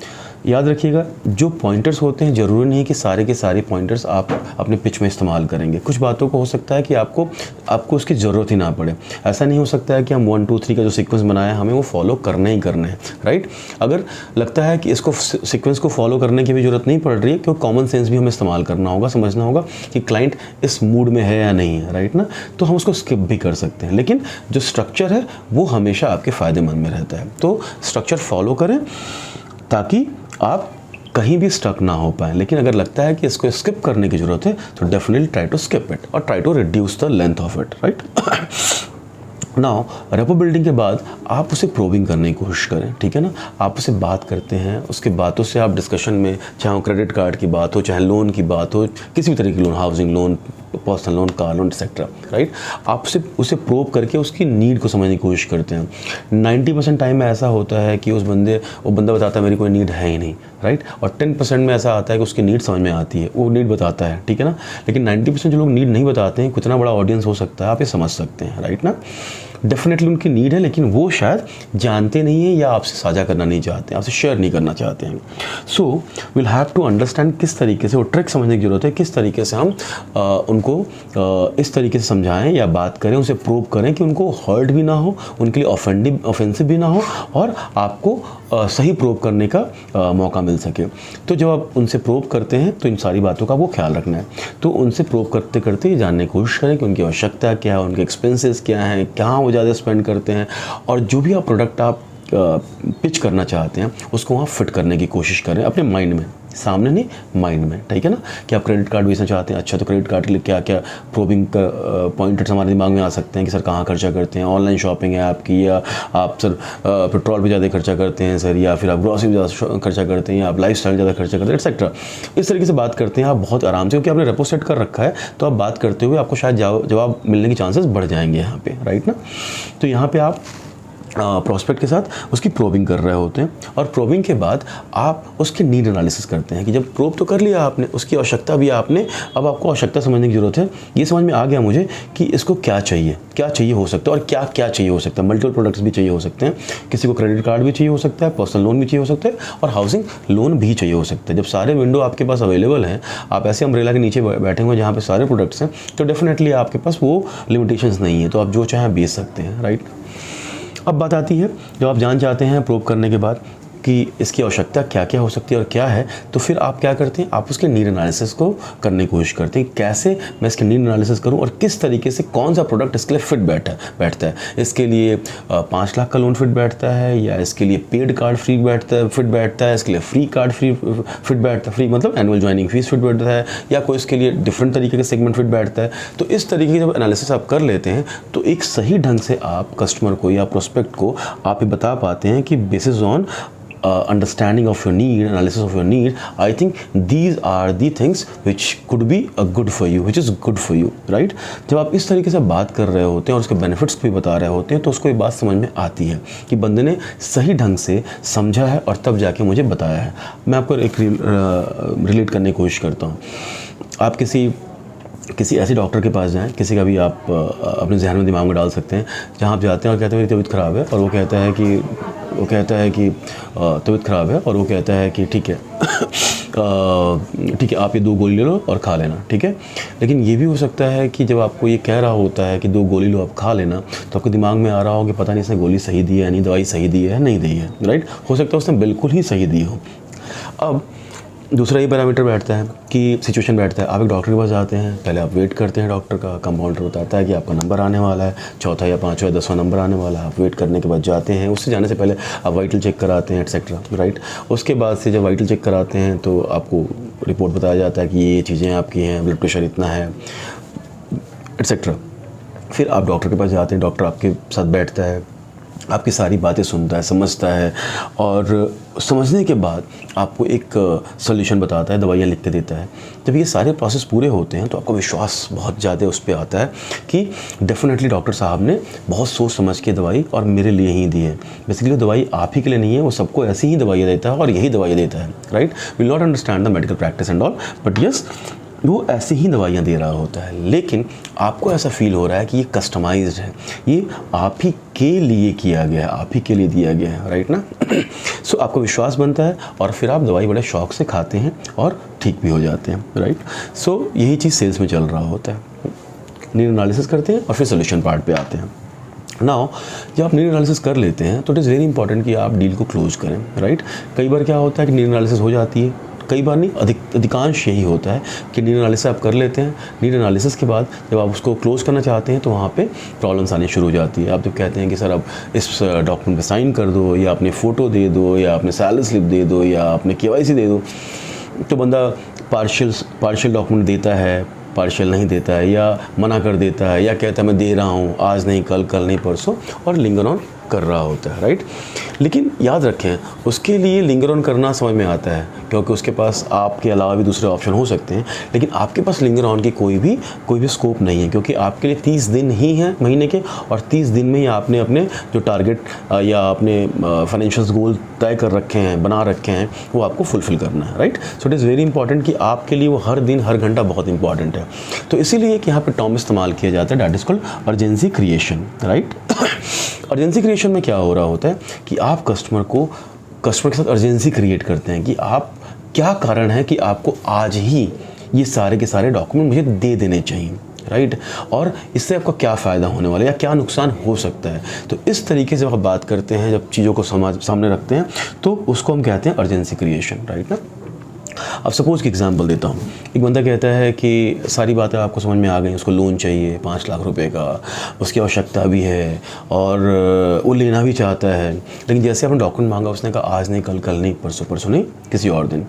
याद रखिएगा, जो पॉइंटर्स होते हैं ज़रूरी नहीं है कि सारे के सारे पॉइंटर्स आप अपने पिच में इस्तेमाल करेंगे. कुछ बातों को हो सकता है कि आपको उसकी ज़रूरत ही ना पड़े. ऐसा नहीं हो सकता है कि हम 1 2 3 का जो सीक्वेंस बनाया है हमें वो फॉलो करने ही करने हैं, राइट. अगर लगता है कि इसको सीक्वेंस को फॉलो करने की भी ज़रूरत नहीं पड़ रही है, क्योंकि कॉमन सेंस भी हमें इस्तेमाल करना होगा, समझना होगा कि क्लाइंट इस मूड में है या नहीं है, राइट ना, तो हम उसको स्किप भी कर सकते हैं. लेकिन जो स्ट्रक्चर है वो हमेशा आपके फ़ायदेमंद में रहता है. तो स्ट्रक्चर फॉलो करें ताकि आप कहीं भी स्टक ना हो पाए. लेकिन अगर लगता है कि इसको स्किप करने की ज़रूरत है तो definitely try to skip it और try to reduce the length of it, right. Now rapport building के बाद आप उसे प्रोबिंग करने की कोशिश करें, ठीक है ना. आप उसे बात करते हैं, उसके बातों से आप डिस्कशन में, चाहे वो क्रेडिट कार्ड की बात हो, चाहे लोन की बात हो, किसी भी तरह की loan, housing loan, personal loan, car loan, etcetera, right. आप उसे प्रोब करके उसकी नीड को समझने की कोशिश करते हैं. 90% टाइम में ऐसा होता है कि वो बंदा बताता है मेरी कोई नीड है ही नहीं, राइट. और 10% में ऐसा आता है कि उसकी नीड समझ में आती है, वो नीड बताता है, ठीक है ना. लेकिन 90% जो लोग नीड नहीं बताते हैं, कितना बड़ा ऑडियंस हो सकता है आप ये समझ सकते हैं, राइट ना. डेफिनेटली उनकी नीड है, लेकिन वो शायद जानते नहीं हैं या आपसे साझा करना नहीं चाहते हैं, आपसे शेयर नहीं करना चाहते हैं. So will have to understand किस तरीके से, वो ट्रिक समझने की ज़रूरत है, किस तरीके से हम उनको इस तरीके से समझाएं या बात करें, उसे प्रूव करें कि उनको हर्ट भी ना हो, उनके लिए ऑफेंसिव भी ना हो, और आपको सही प्रूव करने का मौका मिल सके. तो जब आप उनसे प्रूव करते हैं तो इन सारी बातों का वो ख्याल रखना है. तो उनसे प्रूव करते करते ये जानने की कोशिश करें कि उनकी आवश्यकता क्या है, उनके एक्सपेंसेस क्या हैं, कहाँ वो ज़्यादा स्पेंड करते हैं, और जो भी आप प्रोडक्ट आप पिच करना चाहते हैं उसको वहाँ फिट करने की कोशिश करें अपने माइंड में, सामने नहीं माइंड में, ठीक है ना. कि आप क्रेडिट कार्ड बेचना चाहते हैं, अच्छा तो क्रेडिट कार्ड के लिए क्या क्या प्रोबिंग का पॉइंटर्स हमारे दिमाग में आ सकते हैं कि सर कहाँ खर्चा करते हैं, ऑनलाइन शॉपिंग है आपकी, या आप सर पेट्रोल पे ज़्यादा खर्चा करते हैं सर, या फिर आप ग्रॉसरी ज़्यादा खर्चा करते हैं, या आप लाइफ स्टाइल ज़्यादा खर्चा करते हैं, एक्सेट्रा. इस तरीके से बात करते हैं आप बहुत आराम से, क्योंकि आपने रेपो सेट कर रखा है. तो आप बात करते हुए आपको शायद जवाब मिलने के चांसेस बढ़ जाएंगे यहाँ पे, राइट ना. तो यहाँ पे आप प्रॉस्पेक्ट के साथ उसकी प्रोबिंग कर रहे होते हैं, और प्रोबिंग के बाद आप उसके नीड एनालिसिस करते हैं कि जब प्रोब तो कर लिया आपने, उसकी आवश्यकता भी आपने, अब आपको आवश्यकता समझने की ज़रूरत है। ये समझ में आ गया मुझे कि इसको क्या चाहिए हो सकता है और क्या क्या चाहिए हो सकता है। मल्टीपल प्रोडक्ट्स भी चाहिए हो सकते हैं, किसी को क्रेडिट कार्ड भी चाहिए हो सकता है, पर्सनल लोन भी चाहिए हो सकता है, और हाउसिंग लोन भी चाहिए हो सकता है। जब सारे विंडो आपके पास अवेलेबल हैं, आप ऐसे अम्ब्रेला के नीचे बैठे हुए जहाँ पे सारे प्रोडक्ट्स हैं, तो डेफिनेटली आपके पास वो लिमिटेशंस नहीं है, तो आप जो चाहें बेच सकते हैं, राइट। अब बात आती है, जब आप जान चाहते हैं प्रोब करने के बाद कि इसकी आवश्यकता क्या क्या हो सकती है और क्या है, तो फिर आप क्या करते हैं, आप उसके नीड एनालिसिस को करने की कोशिश करते हैं। कैसे मैं इसके नीड एनालिसिस करूं और किस तरीके से कौन सा प्रोडक्ट इसके लिए बैठता है। इसके लिए 5 लाख का लोन फिट बैठता है, या इसके लिए पेड कार्ड फिट बैठता है, इसके लिए फ्री कार्ड फिट बैठता है, फ्री मतलब एनुअल ज्वाइनिंग फीस फिट बैठता है, या कोई इसके लिए डिफरेंट तरीके का सेगमेंट फिट बैठता है। तो इस तरीके की जब एनालिसिस आप कर लेते हैं, तो एक सही ढंग से आप कस्टमर को या प्रोस्पेक्ट को आप ये बता पाते हैं कि basis on understanding of your need, analysis of your need, I think these are the things which could be good for you, which is good for you, right? जब आप इस तरीके से बात कर रहे होते हैं और उसके बेनिफिट्स भी बता रहे होते हैं, तो उसको ये बात समझ में आती है कि बंदे ने सही ढंग से समझा है और तब जाके मुझे बताया है। मैं आपको एक रिलेट करने की कोशिश करता हूँ। आप किसी ऐसे डॉक्टर के पास जाएं, किसी का भी आप अपने जहन में दिमाग में डाल सकते हैं, जहाँ आप जाते हैं और कहते हैं मेरी तबीयत ख़राब है, और वो कहता है कि तबीयत ख़राब है, और वो कहता है कि ठीक है आप ये 2 गोली ले लो और खा लेना, ठीक है। लेकिन ये भी हो सकता है कि जब आपको ये कह रहा होता है कि 2 गोली लो आप खा लेना, तो आपके दिमाग में आ रहा हो कि पता नहीं इसने गोली सही दी है, नहीं दवाई सही दी है, नहीं दी है, राइट। हो सकता है उसने बिल्कुल ही सही दी हो। अब दूसरा ये पैरामीटर बैठता है कि सिचुएशन बैठता है, आप एक डॉक्टर के पास जाते हैं, पहले आप वेट करते हैं, डॉक्टर का कंपाउंडर बताता है कि आपका नंबर आने वाला है, 4था या 5वां या 10वां नंबर आने वाला है। आप वेट करने के बाद जाते हैं, उससे जाने से पहले आप वाइटल चेक कराते हैं, एटसेट्रा, राइट। उसके बाद से जब वाइटल चेक कराते हैं तो आपको रिपोर्ट बताया जाता है कि ये चीज़ें आपकी हैं, ब्लड प्रेशर इतना है, एटसेट्रा। फिर आप डॉक्टर के पास जाते हैं, डॉक्टर आपके साथ बैठता है, आपकी सारी बातें सुनता है, समझता है, और समझने के बाद आपको एक सॉल्यूशन बताता है, दवाइयाँ लिख के देता है। जब ये सारे प्रोसेस पूरे होते हैं तो आपको विश्वास बहुत ज़्यादा उस पर आता है कि डेफिनेटली डॉक्टर साहब ने बहुत सोच समझ के दवाई और मेरे लिए ही दी है। बेसिकली वो दवाई आप ही के लिए नहीं है, वो सबको ऐसी ही दवाइयाँ देता है और यही दवाइयाँ देता है, right. Will not understand the medical practice and all, but yes वो ऐसे ही दवाइयाँ दे रहा होता है। लेकिन आपको ऐसा फील हो रहा है कि ये कस्टमाइज्ड है, ये आप ही के लिए किया गया है, आप ही के लिए दिया गया है, राइट ना। सो आपको विश्वास बनता है और फिर आप दवाई बड़े शौक से खाते हैं और ठीक भी हो जाते हैं, राइट। सो यही चीज़ सेल्स में चल रहा होता है। नीड एनालिसिस करते हैं और फिर सोल्यूशन पार्ट पे आते हैं। नाउ जब आप नीड एनालिसिस कर लेते हैं तो इट इज़ वेरी इंपॉर्टेंट कि आप डील को क्लोज करें, राइट। कई बार क्या होता है कि नीड एनालिसिस हो जाती है, कई बार नहीं, अधिकांश यही होता है कि नीड एनालिसिस आप कर लेते हैं। नीड एनालिसिस के बाद जब आप उसको क्लोज करना चाहते हैं तो वहाँ पे प्रॉब्लम्स आनी शुरू हो जाती है। आप जब कहते हैं कि सर अब इस डॉक्यूमेंट पे साइन कर दो, या अपने फ़ोटो दे दो, या अपने सैलरी स्लिप दे दो, या अपने KYC दे दो, तो बंदा पार्शियल डॉक्यूमेंट देता है, पार्शियल नहीं देता है, या मना कर देता है, या कहता है मैं दे रहा हूँ, आज नहीं कल, कल नहीं परसों, और लिंगर ऑन कर रहा होता है, राइट। लेकिन याद रखें, उसके लिए लिंगर ऑन करना समझ में आता है क्योंकि उसके पास आपके अलावा भी दूसरे ऑप्शन हो सकते हैं, लेकिन आपके पास लिंगर ऑन की कोई भी स्कोप नहीं है, क्योंकि आपके लिए 30 दिन ही हैं महीने के, और 30 दिन में ही आपने अपने जो टारगेट या अपने फाइनेंशियल गोल तय कर रखे हैं, बना रखे हैं, वो आपको फुलफ़िल करना है, right. So it is very important कि आपके लिए वो हर दिन हर घंटा बहुत इंपॉर्टेंट है। तो इसीलिए कि यहाँ पर टर्म इस्तेमाल किया जाता है, that is called urgency creation, right. Urgency creation में क्या हो रहा होता है कि आप कस्टमर के साथ अर्जेंसी क्रिएट करते हैं कि आप क्या कारण है कि आपको आज ही ये सारे के सारे डॉक्यूमेंट मुझे दे देने चाहिए, राइट। और इससे आपको क्या फ़ायदा होने वाला है या क्या नुकसान हो सकता है। तो इस तरीके से जब आप बात करते हैं, जब चीज़ों को सामने रखते हैं, तो उसको हम कहते हैं अर्जेंसी क्रिएशन, राइट ना। अब सपोज़ की एग्जांपल देता हूँ। एक बंदा कहता है कि सारी बातें आपको समझ में आ गई, उसको लोन चाहिए 5 लाख रुपए का, उसकी आवश्यकता भी है और वो लेना भी चाहता है, लेकिन जैसे आपने डॉक्यूमेंट मांगा उसने कहा आज नहीं कल, कल नहीं परसों, परसों नहीं किसी और दिन।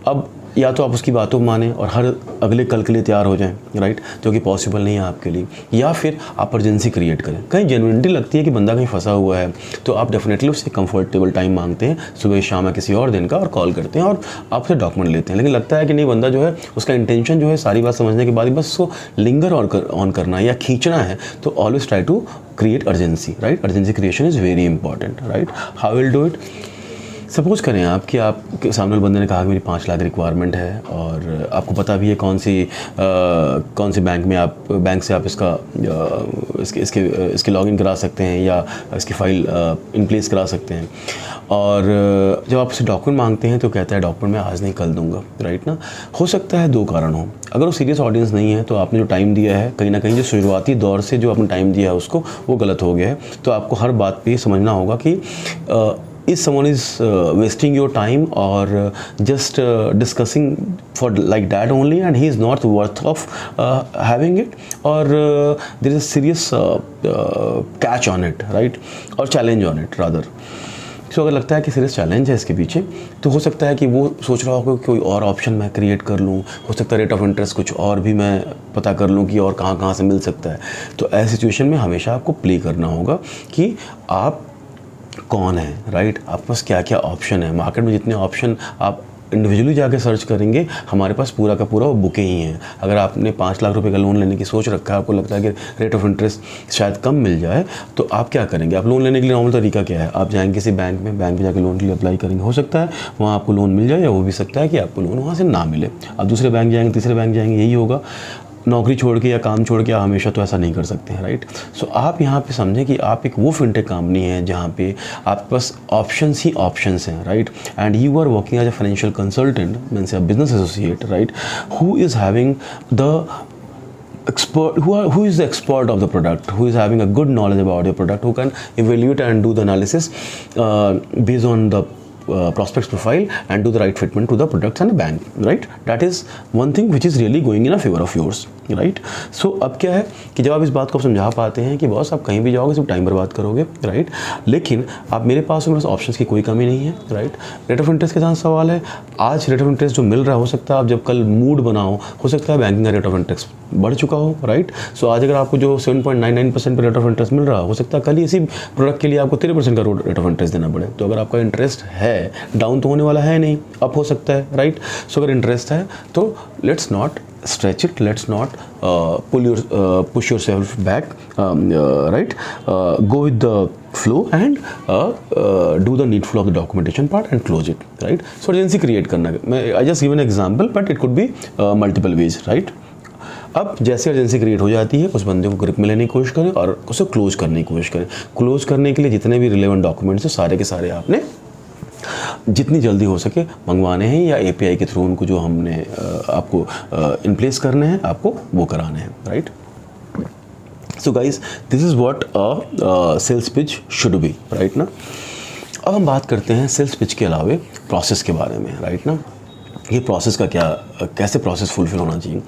अब या तो आप उसकी बातों माने और हर अगले कल के लिए तैयार हो जाएं, राइट, जो कि पॉसिबल नहीं है आपके लिए, या फिर आप अर्जेंसी क्रिएट करें। कहीं जेन्युइनिटी लगती है कि बंदा कहीं फंसा हुआ है तो आप डेफिनेटली उससे कंफर्टेबल टाइम मांगते हैं, सुबह शाम या किसी और दिन का, और कॉल करते हैं और आपसे डॉक्यूमेंट लेते हैं। लेकिन लगता है कि नहीं, बंदा जो है उसका इंटेंशन जो है सारी बात समझने के बाद ही बस उसको लिंगर ऑन करना है या खींचना है, तो always try to create urgency, right. Urgency creation is very important, right. How will do it? Suppose करें कि आपके सामने वाले बंदे ने कहा कि मेरी 5 लाख रिक्वायरमेंट है और आपको पता भी है कौन सी बैंक से आप इसके लॉगिन करा सकते हैं या इसकी फ़ाइल इन प्लेस करा सकते हैं। और जब आप उससे डॉक्यूमेंट मांगते हैं तो कहता है डॉक्यूमेंट मैं आज नहीं कल दूंगा, राइट ना। हो सकता है 2 कारण हो। अगर वो सीरियस ऑडियंस नहीं है तो आपने जो टाइम दिया है, कहीं ना कहीं जो शुरुआती दौर से जो आपने टाइम दिया है उसको, वो गलत हो गया है। तो आपको हर बात पे समझना होगा कि if someone is wasting your time or just discussing for like that only and he is not worth of having it, or there is a serious catch on it, right, or challenge on it rather. So अगर लगता है कि सीरियस चैलेंज है इसके पीछे, तो हो सकता है कि वो सोच रहा होगा कि कोई और ऑप्शन मैं क्रिएट कर लूँ, हो सकता है रेट ऑफ इंटरेस्ट कुछ और भी मैं पता कर लूँ कि और कहाँ से मिल सकता है। तो ऐसी सिचुएशन में हमेशा आपको प्ले करना होगा कि आप कौन है, राइट, आपके पास क्या क्या ऑप्शन है। मार्केट में जितने ऑप्शन आप इंडिविजुअली जाके सर्च करेंगे, हमारे पास पूरा का पूरा वो बुकें ही हैं। अगर आपने 5 लाख रुपए का लोन लेने की सोच रखा है, आपको लगता है कि रेट ऑफ इंटरेस्ट शायद कम मिल जाए, तो आप क्या करेंगे? आप लोन लेने के लिए नॉर्मल तरीका क्या है? आप जाएंगे किसी बैंक में जाके लोन के लिए अप्लाई करेंगे। हो सकता है वहाँ आपको लोन मिल जाए, या हो भी सकता है कि आपको लोन वहाँ से ना मिले। आप दूसरे बैंक जाएंगे, तीसरे बैंक जाएंगे, यही होगा। नौकरी छोड़ के या काम छोड़ के आप हमेशा तो ऐसा नहीं कर सकते हैं, राइट। सो आप यहाँ पे समझें कि आप एक वो फिनटेक कंपनी है जहाँ पे आपके पास ऑप्शंस ही ऑप्शंस हैं, right, and you are working as a financial consultant, means a business associate, right, who is having the expert, who is the expert of the product, who is having a good knowledge about your product, who can evaluate and do the analysis based on the prospects profile and do the right fitment to the products and the bank, right. That is one thing which is really going in a favor of yours, right. So अब क्या है कि जब आप इस बात को समझा पाते हैं कि बॉस आप कहीं भी जाओगे सिर्फ टाइम बर्बाद करोगे, राइट, लेकिन आप मेरे पास ऑप्शंस की कोई कमी नहीं है, राइट। रेट ऑफ इंटरेस्ट के साथ सवाल है, आज रेट ऑफ इंटरेस्ट जो मिल रहा है, हो सकता है आप जब कल मूड बनाओ, हो सकता है बैंकिंग का रेट ऑफ इंटरेस्ट बढ़ चुका हो, राइट। सो आज अगर आपको जो 7.99% पर रेट ऑफ इंटरेस्ट मिल रहा हो सकता है कल ही इसी प्रोडक्ट के लिए आपको 13% का रेट ऑफ इंटरेस्ट देना पड़े। तो अगर आपका इंटरेस्ट है, डाउन तो होने वाला है नहीं, अप हो सकता है, राइट। सो अगर इंटरेस्ट है तो let's not stretch it, let's not push yourself back, right, go with the flow and do the needful of the documentation part and close it, right. So urgency create करना है। I just give an example but it could be multiple ways, right. अब जैसे अर्जेंसी क्रिएट हो जाती है, उस बंदे को ग्रिप में लेने की कोशिश करें और उसे क्लोज करने की कोशिश करें। क्लोज करने के लिए जितने भी रिलेवेंट डॉक्यूमेंट्स हैं सारे के सारे आपने जितनी जल्दी हो सके मंगवाने हैं, या API के थ्रू उनको जो हमने आपको इन प्लेस करने हैं, आपको वो कराने हैं, right. So guys, this is what a sales pitch should be, right ना। अब हम बात करते हैं सेल्स पिच के अलावे प्रोसेस के बारे में, राइट ना। ये प्रोसेस का कैसे प्रोसेस फुलफिल होना चाहिए।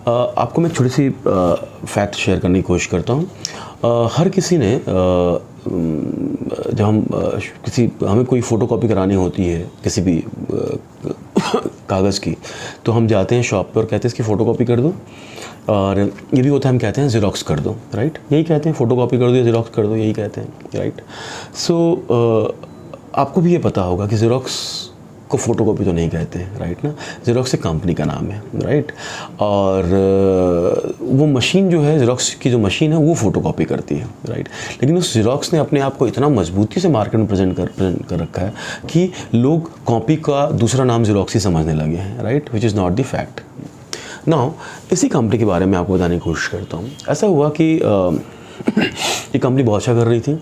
आपको मैं छोटी सी फैक्ट शेयर करने की कोशिश करता हूँ। हर किसी ने जब हमें कोई फ़ोटोकॉपी करानी होती है किसी भी कागज़ की, तो हम जाते हैं शॉप पर और कहते हैं इसकी फ़ोटोकॉपी कर दो, और ये भी होता है हम कहते हैं ज़ेरॉक्स कर दो, राइट। यही कहते हैं, फ़ोटोकॉपी कर दो या ज़ेरॉक्स कर दो, यही कहते हैं, राइट। सो आपको भी ये पता होगा कि ज़ेरॉक्स को फ़ोटोकॉपी तो नहीं कहते हैं, राइट ना। ज़ेरॉक्स एक कंपनी का नाम है, राइट। और वो मशीन जो है, ज़ेरॉक्स की जो मशीन है वो फ़ोटोकॉपी करती है, राइट। लेकिन उस ज़ेरॉक्स ने अपने आप को इतना मजबूती से मार्केट में प्रेजेंट कर रखा है कि लोग कॉपी का दूसरा नाम ज़ेरॉक्स ही समझने लगे हैं, right, which is not the fact. Now इसी कंपनी के बारे में आपको बताने की कोशिश करता हूँ। ऐसा हुआ कि ये कंपनी बहुत अच्छा कर रही थी,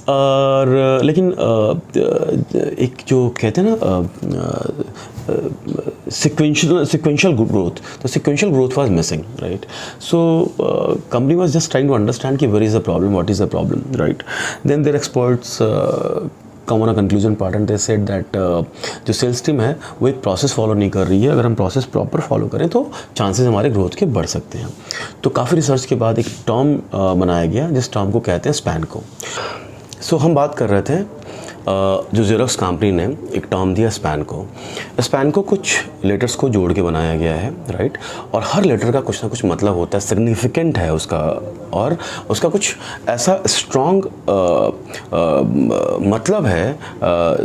और लेकिन एक जो कहते हैं ना sequential growth, the sequential growth was missing, right. So company was just trying to understand कि where is the problem, what is the problem, right. Then their experts come on a conclusion part and they said that जो सेल्स टीम है वो एक प्रोसेस फॉलो नहीं कर रही है। अगर हम प्रोसेस प्रॉपर फॉलो करें तो चांसेस हमारे ग्रोथ के बढ़ सकते हैं। तो काफ़ी रिसर्च के बाद एक टर्म बनाया गया जिस टर्म को कहते हैं स्पैन को। सो हम बात कर रहे थे जो ज़ेरॉक्स कंपनी ने एक टर्म दिया स्पैन को। स्पैन को कुछ लेटर्स को जोड़ के बनाया गया है, राइट। और हर लेटर का कुछ ना कुछ मतलब होता है, सिग्निफिकेंट है उसका, और उसका कुछ ऐसा स्ट्रॉन्ग मतलब है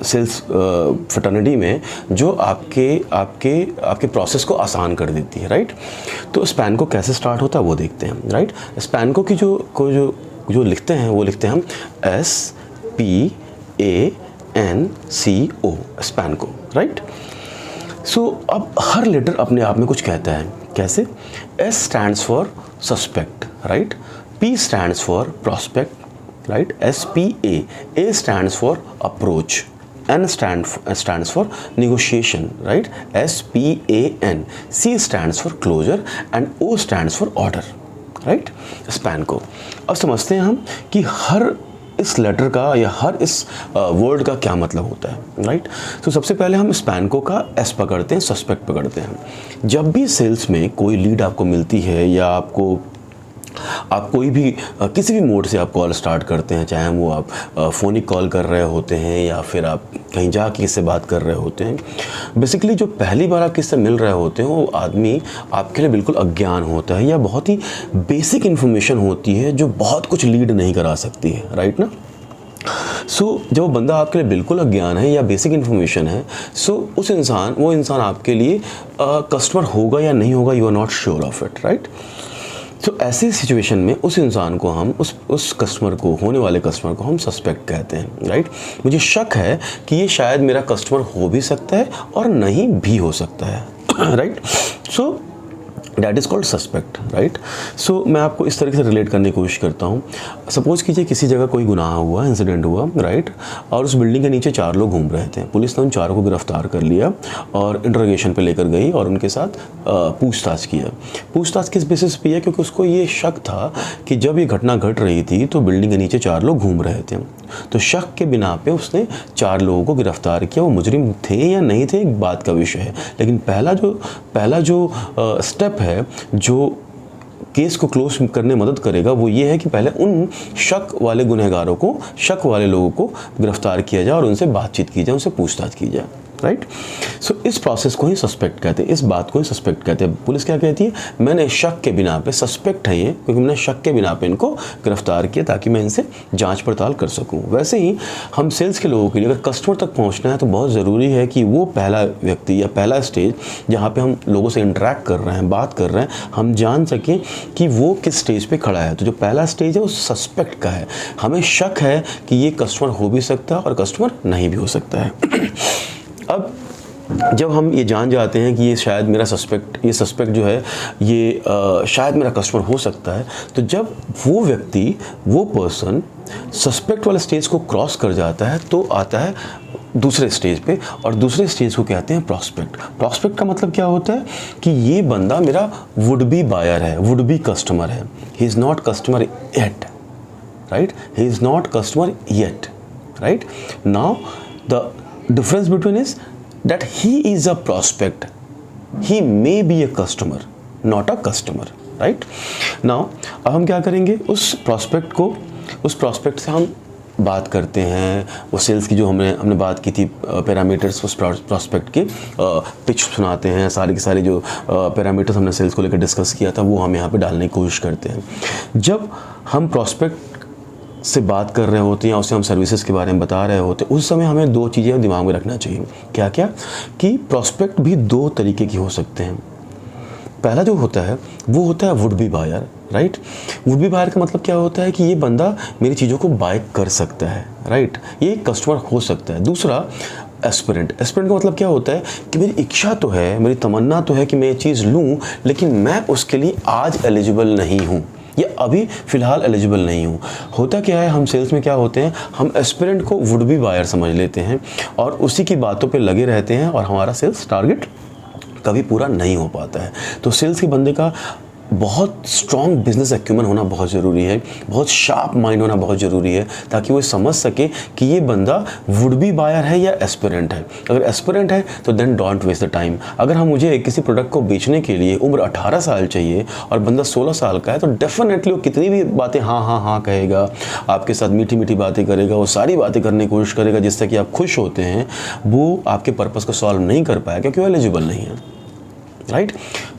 सेल्स फ्रेटर्निटी में जो आपके प्रोसेस को आसान कर देती है, राइट। तो स्पैन को कैसे स्टार्ट होता है वो देखते हैं, राइट। स्पैन को की जो लिखते हैं वो लिखते हैं हम SPANCO, स्पैन को, राइट। सो अब हर लेटर अपने आप में कुछ कहता है। कैसे? S stands for suspect, right. P stands for prospect, right. SPA, A stands for approach, N stands for negotiation, right? SPAN, C stands for closure and O stands for order, right? Span को अब समझते हैं हम कि हर इस लेटर का या हर इस वर्ड का क्या मतलब होता है, राइट। तो सबसे पहले हम स्पैन को का S पकड़ते हैं, सस्पेक्ट पकड़ते हैं। जब भी सेल्स में कोई लीड आपको मिलती है या आप कोई भी किसी भी मोड से आप कॉल स्टार्ट करते हैं, चाहे वो आप फ़ोनिक कॉल कर रहे होते हैं या फिर आप कहीं जाके किससे बात कर रहे होते हैं, बेसिकली जो पहली बार आप किससे मिल रहे होते हैं वो आदमी आपके लिए बिल्कुल अज्ञान होता है या बहुत ही बेसिक इन्फॉर्मेशन होती है जो बहुत कुछ लीड नहीं करा सकती है, राइट ना। जब वो बंदा आपके लिए बिल्कुल अज्ञान है या बेसिक इन्फॉर्मेशन है, वो इंसान आपके लिए कस्टमर होगा या नहीं होगा, you are not sure of it, right. तो ऐसी सिचुएशन में उस इंसान को हम उस कस्टमर को, होने वाले कस्टमर को हम सस्पेक्ट कहते हैं, राइट। मुझे शक है कि ये शायद मेरा कस्टमर हो भी सकता है और नहीं भी हो सकता है, right. So that is called suspect, right. So मैं आपको इस तरीके से रिलेट करने की कोशिश करता हूँ। सपोज़ कीजिए किसी जगह कोई गुनाह हुआ, इंसिडेंट हुआ, राइट, और उस बिल्डिंग के नीचे 4 लोग घूम रहे थे। पुलिस ने उन 4 को गिरफ्तार कर लिया और इंटरोगेशन पे लेकर गई और उनके साथ पूछताछ किया। पूछताछ किस बेसिस पे है? क्योंकि उसको ये शक था कि जब ये घटना घट रही थी तो बिल्डिंग के नीचे 4 लोग घूम रहे थे। तो शक के बिना पे उसने 4 लोगों को गिरफ्तार किया। वो मुजरिम थे या नहीं थे एक बात का विषय है, लेकिन पहला जो स्टेप है जो केस को क्लोज करने में मदद करेगा वो ये है कि पहले उन शक वाले गुनहगारों को, शक वाले लोगों को गिरफ्तार किया जाए और उनसे बातचीत की जाए, उनसे पूछताछ की जाए, राइट। सो इस प्रोसेस को ही सस्पेक्ट कहते हैं, इस बात को ही सस्पेक्ट कहते हैं। पुलिस क्या कहती है? मैंने शक के बिना पे, सस्पेक्ट है ये क्योंकि मैंने शक के बिना पे इनको गिरफ्तार किया ताकि मैं इनसे जांच पड़ताल कर सकूं। वैसे ही हम सेल्स के लोगों के लिए अगर कस्टमर तक पहुंचना है तो बहुत ज़रूरी है कि वो पहला व्यक्ति या पहला स्टेज जहाँ पे हम लोगों से इंटरेक्ट कर रहे हैं, बात कर रहे हैं, हम जान सकें कि वो किस स्टेज पे खड़ा है। तो जो पहला स्टेज है वो सस्पेक्ट का है। हमें शक है कि ये कस्टमर हो भी सकता है और कस्टमर नहीं भी हो सकता है। अब जब हम ये जान जाते हैं कि ये शायद मेरा सस्पेक्ट जो है ये शायद मेरा कस्टमर हो सकता है, तो जब वो व्यक्ति, वो पर्सन सस्पेक्ट वाले स्टेज को क्रॉस कर जाता है तो आता है दूसरे स्टेज पे, और दूसरे स्टेज को कहते हैं प्रॉस्पेक्ट। प्रॉस्पेक्ट का मतलब क्या होता है कि ये बंदा मेरा वुड बी बायर है, वुड बी कस्टमर है। ही is not customer yet, right, he is not customer yet, right. Now the difference between is that he is a prospect, he may be a customer, not a customer, right? Now अब हम क्या करेंगे, उस prospect से हम बात करते हैं। वो सेल्स की जो हमने बात की थी पैरामीटर्स, उस prospect के पिच सुनाते हैं, सारे के सारे जो पैरामीटर्स हमने सेल्स को लेकर डिस्कस किया था वो हम यहाँ पे डालने की कोशिश करते हैं। जब हम prospect से बात कर रहे होते हैं या उससे हम सर्विसेज के बारे में बता रहे होते हैं, उस समय हमें 2 चीज़ें दिमाग में रखना चाहिए। क्या क्या? कि प्रॉस्पेक्ट भी 2 तरीके की हो सकते हैं। पहला जो होता है वो होता है would be buyer, right. Would be buyer का मतलब क्या होता है कि ये बंदा मेरी चीज़ों को बाय कर सकता है, राइट, ये कस्टमर हो सकता है। दूसरा एस्पिरेंट का मतलब क्या होता है कि मेरी इच्छा तो है, मेरी तमन्ना तो है कि मैं ये चीज़ लूँ, लेकिन मैं उसके लिए आज एलिजिबल नहीं हूँ या अभी फ़िलहाल एलिजिबल नहीं हूँ। होता क्या है, हम सेल्स में क्या होते हैं, हम एस्पिरेंट को वुड बी बायर समझ लेते हैं और उसी की बातों पे लगे रहते हैं और हमारा सेल्स टारगेट कभी पूरा नहीं हो पाता है। तो सेल्स के बंदे का बहुत स्ट्रॉन्ग बिजनेस एक्यूमेंट होना बहुत ज़रूरी है, बहुत शार्प माइंड होना बहुत ज़रूरी है, ताकि वो समझ सके कि ये बंदा वुड बी बायर है या एस्पिरेंट है। अगर एस्पिरेंट है तो then don't waste the time. अगर हम मुझे किसी प्रोडक्ट को बेचने के लिए उम्र 18 साल चाहिए और बंदा 16 साल का है, तो डेफिनेटली वो कितनी भी बातें हाँ हाँ हाँ कहेगा, आपके साथ मीठी मीठी बातें करेगा, वो सारी बातें करने की कोशिश करेगा जिससे कि आप खुश होते हैं, वो आपके पर्पज़ को सॉल्व नहीं कर पाया क्योंकि वो एलिजिबल नहीं है, राइट।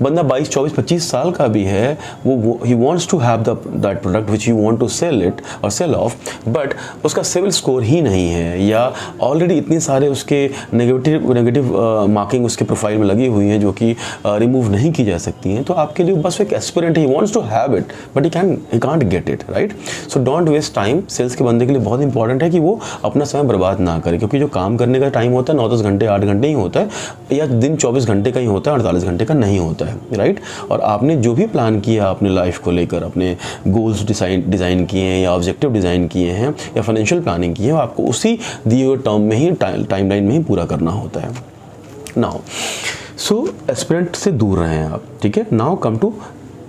बंदा 22, 24, 25 साल का भी है, वो he wants to have that product which you want to sell it और सेल ऑफ, बट उसका सिविल स्कोर ही नहीं है, या ऑलरेडी इतने सारे उसके नेगेटिव मार्किंग उसके प्रोफाइल में लगी हुई हैं जो कि रिमूव नहीं की जा सकती हैं। तो आपके लिए बस एक aspirant, he wants to have it but he can't get it, right. So don't waste time. Sales के बंदे के लिए बहुत इंपॉर्टेंट है कि वो अपना समय बर्बाद ना करे, क्योंकि जो काम करने का टाइम होता है 9-10 घंटे 8 घंटे ही होता है, या दिन 24 घंटे का ही होता है, 48 घंटे का नहीं होता है, राइट। और आपने जो भी प्लान किया अपने लाइफ को लेकर, अपने गोल्स डिज़ाइन किए हैं या ऑब्जेक्टिव डिज़ाइन किए हैं या फाइनेंशियल प्लानिंग की है, आपको उसी दिए हुए टर्म में ही टाइमलाइन में ही पूरा करना होता है। नाउ सो एस्पिरेंट से दूर रहें आप, ठीक है। नाउ कम टू,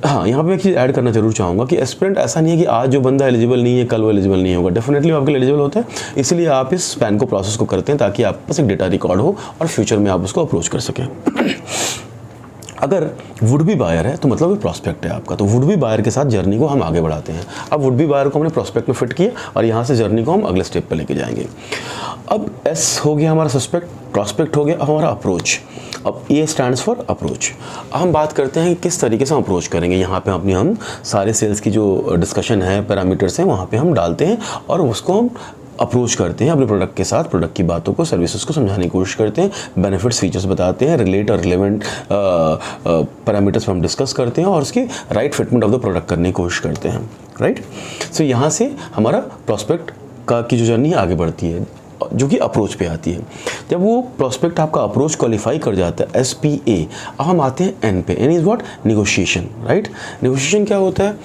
हाँ, यहाँ पे एक चीज़ ऐड करना जरूर चाहूँगा कि एस्पिरेंट ऐसा नहीं है कि आज जो बंदा एलिजिबल नहीं है कल वो एलिजिबल नहीं होगा, डेफिनेटली आपके लिए एलिजिबल होता है। इसलिए आप इस स्पैन को प्रोसेस को करते हैं ताकि आपके पास एक डेटा रिकॉर्ड हो और फ्यूचर में आप उसको अप्रोच कर सकें। अगर वुड बी बायर है तो मतलब ये प्रॉस्पेक्ट है आपका, तो वुड बी बायर के साथ जर्नी को हम आगे बढ़ाते हैं। अब वुड बी बायर को हमने प्रॉस्पेक्ट में फिट किया और यहाँ से जर्नी को हम अगले स्टेप पे लेके जाएंगे। अब एस हो गया हमारा सस्पेक्ट, प्रॉस्पेक्ट हो गया, अब हमारा अप्रोच। अब ए स्टैंड्स फॉर अप्रोच। अब हम बात करते हैं कि किस तरीके से हम अप्रोच करेंगे। यहाँ पे अपनी हम सारे सेल्स की जो डिस्कशन है, पैरामीटर्स हैं, वहाँ पे हम डालते हैं और उसको हम अप्रोच करते हैं अपने प्रोडक्ट के साथ, प्रोडक्ट की बातों को, सर्विसेज को समझाने की कोशिश करते हैं, बेनिफिट्स फीचर्स बताते हैं, रिलेट और रिलेवेंट पैरामीटर्स हम डिस्कस करते हैं और उसकी right fitment of the product करने की कोशिश करते हैं, राइट। सो यहाँ से हमारा प्रॉस्पेक्ट का की जो जर्नी आगे बढ़ती है, जो कि अप्रोच पे आती है। जब वो प्रोस्पेक्ट आपका अप्रोच क्वालिफाई कर जाता है, SPA, अब हम आते हैं N पे। N is what? Negotiation, right. Negotiation क्या होता है?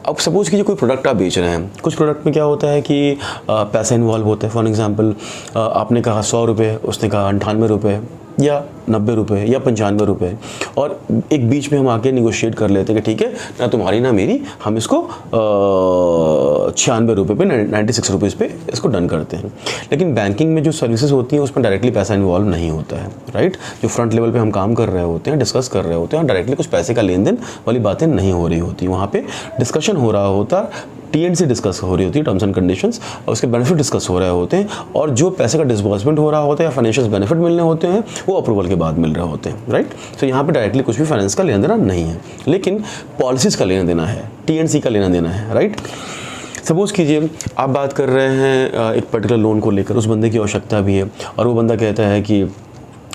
अब सपोज कीजिए कोई प्रोडक्ट आप बेच रहे हैं, कुछ प्रोडक्ट में क्या होता है कि पैसा इन्वॉल्व होता है। फॉर एग्जांपल आपने कहा 100 रुपये, उसने कहा 98 रुपये या 90 रुपये या 95 रुपये, और एक बीच में हम आके निगोशिएट कर लेते हैं कि ठीक है ना तुम्हारी ना मेरी, हम इसको 96 रुपये पे, 96 रुपीज़ पे इसको डन करते हैं। लेकिन बैंकिंग में जो सर्विसेज होती हैं उसमें डायरेक्टली पैसा इन्वॉल्व नहीं होता है, राइट। जो फ्रंट लेवल पे हम काम कर रहे होते हैं, डिस्कस कर रहे होते हैं, और डायरेक्टली कुछ पैसे का लेन देन वाली बातें नहीं हो रही होती। वहाँ पे डिस्कशन हो रहा होता, TNC डिस्कस हो रही होती है, टर्म्स एंड कंडीशंस, और उसके बेनिफिट डिस्कस हो रहे होते हैं, और जो पैसे का डिस्बर्समेंट हो रहा होता है या फाइनेंशियल बेनिफिट मिलने होते हैं वो अप्रूवल के बाद मिल रहे होते हैं, राइट। सो यहाँ पे डायरेक्टली कुछ भी फाइनेंस का लेना देना नहीं है, लेकिन पॉलिसीज़ का लेना देना है, TNC का लेना देना है, राइट। सपोज़ कीजिए आप बात कर रहे हैं एक पर्टिकुलर लोन को लेकर, उस बंदे की आवश्यकता भी है और वो बंदा कहता है कि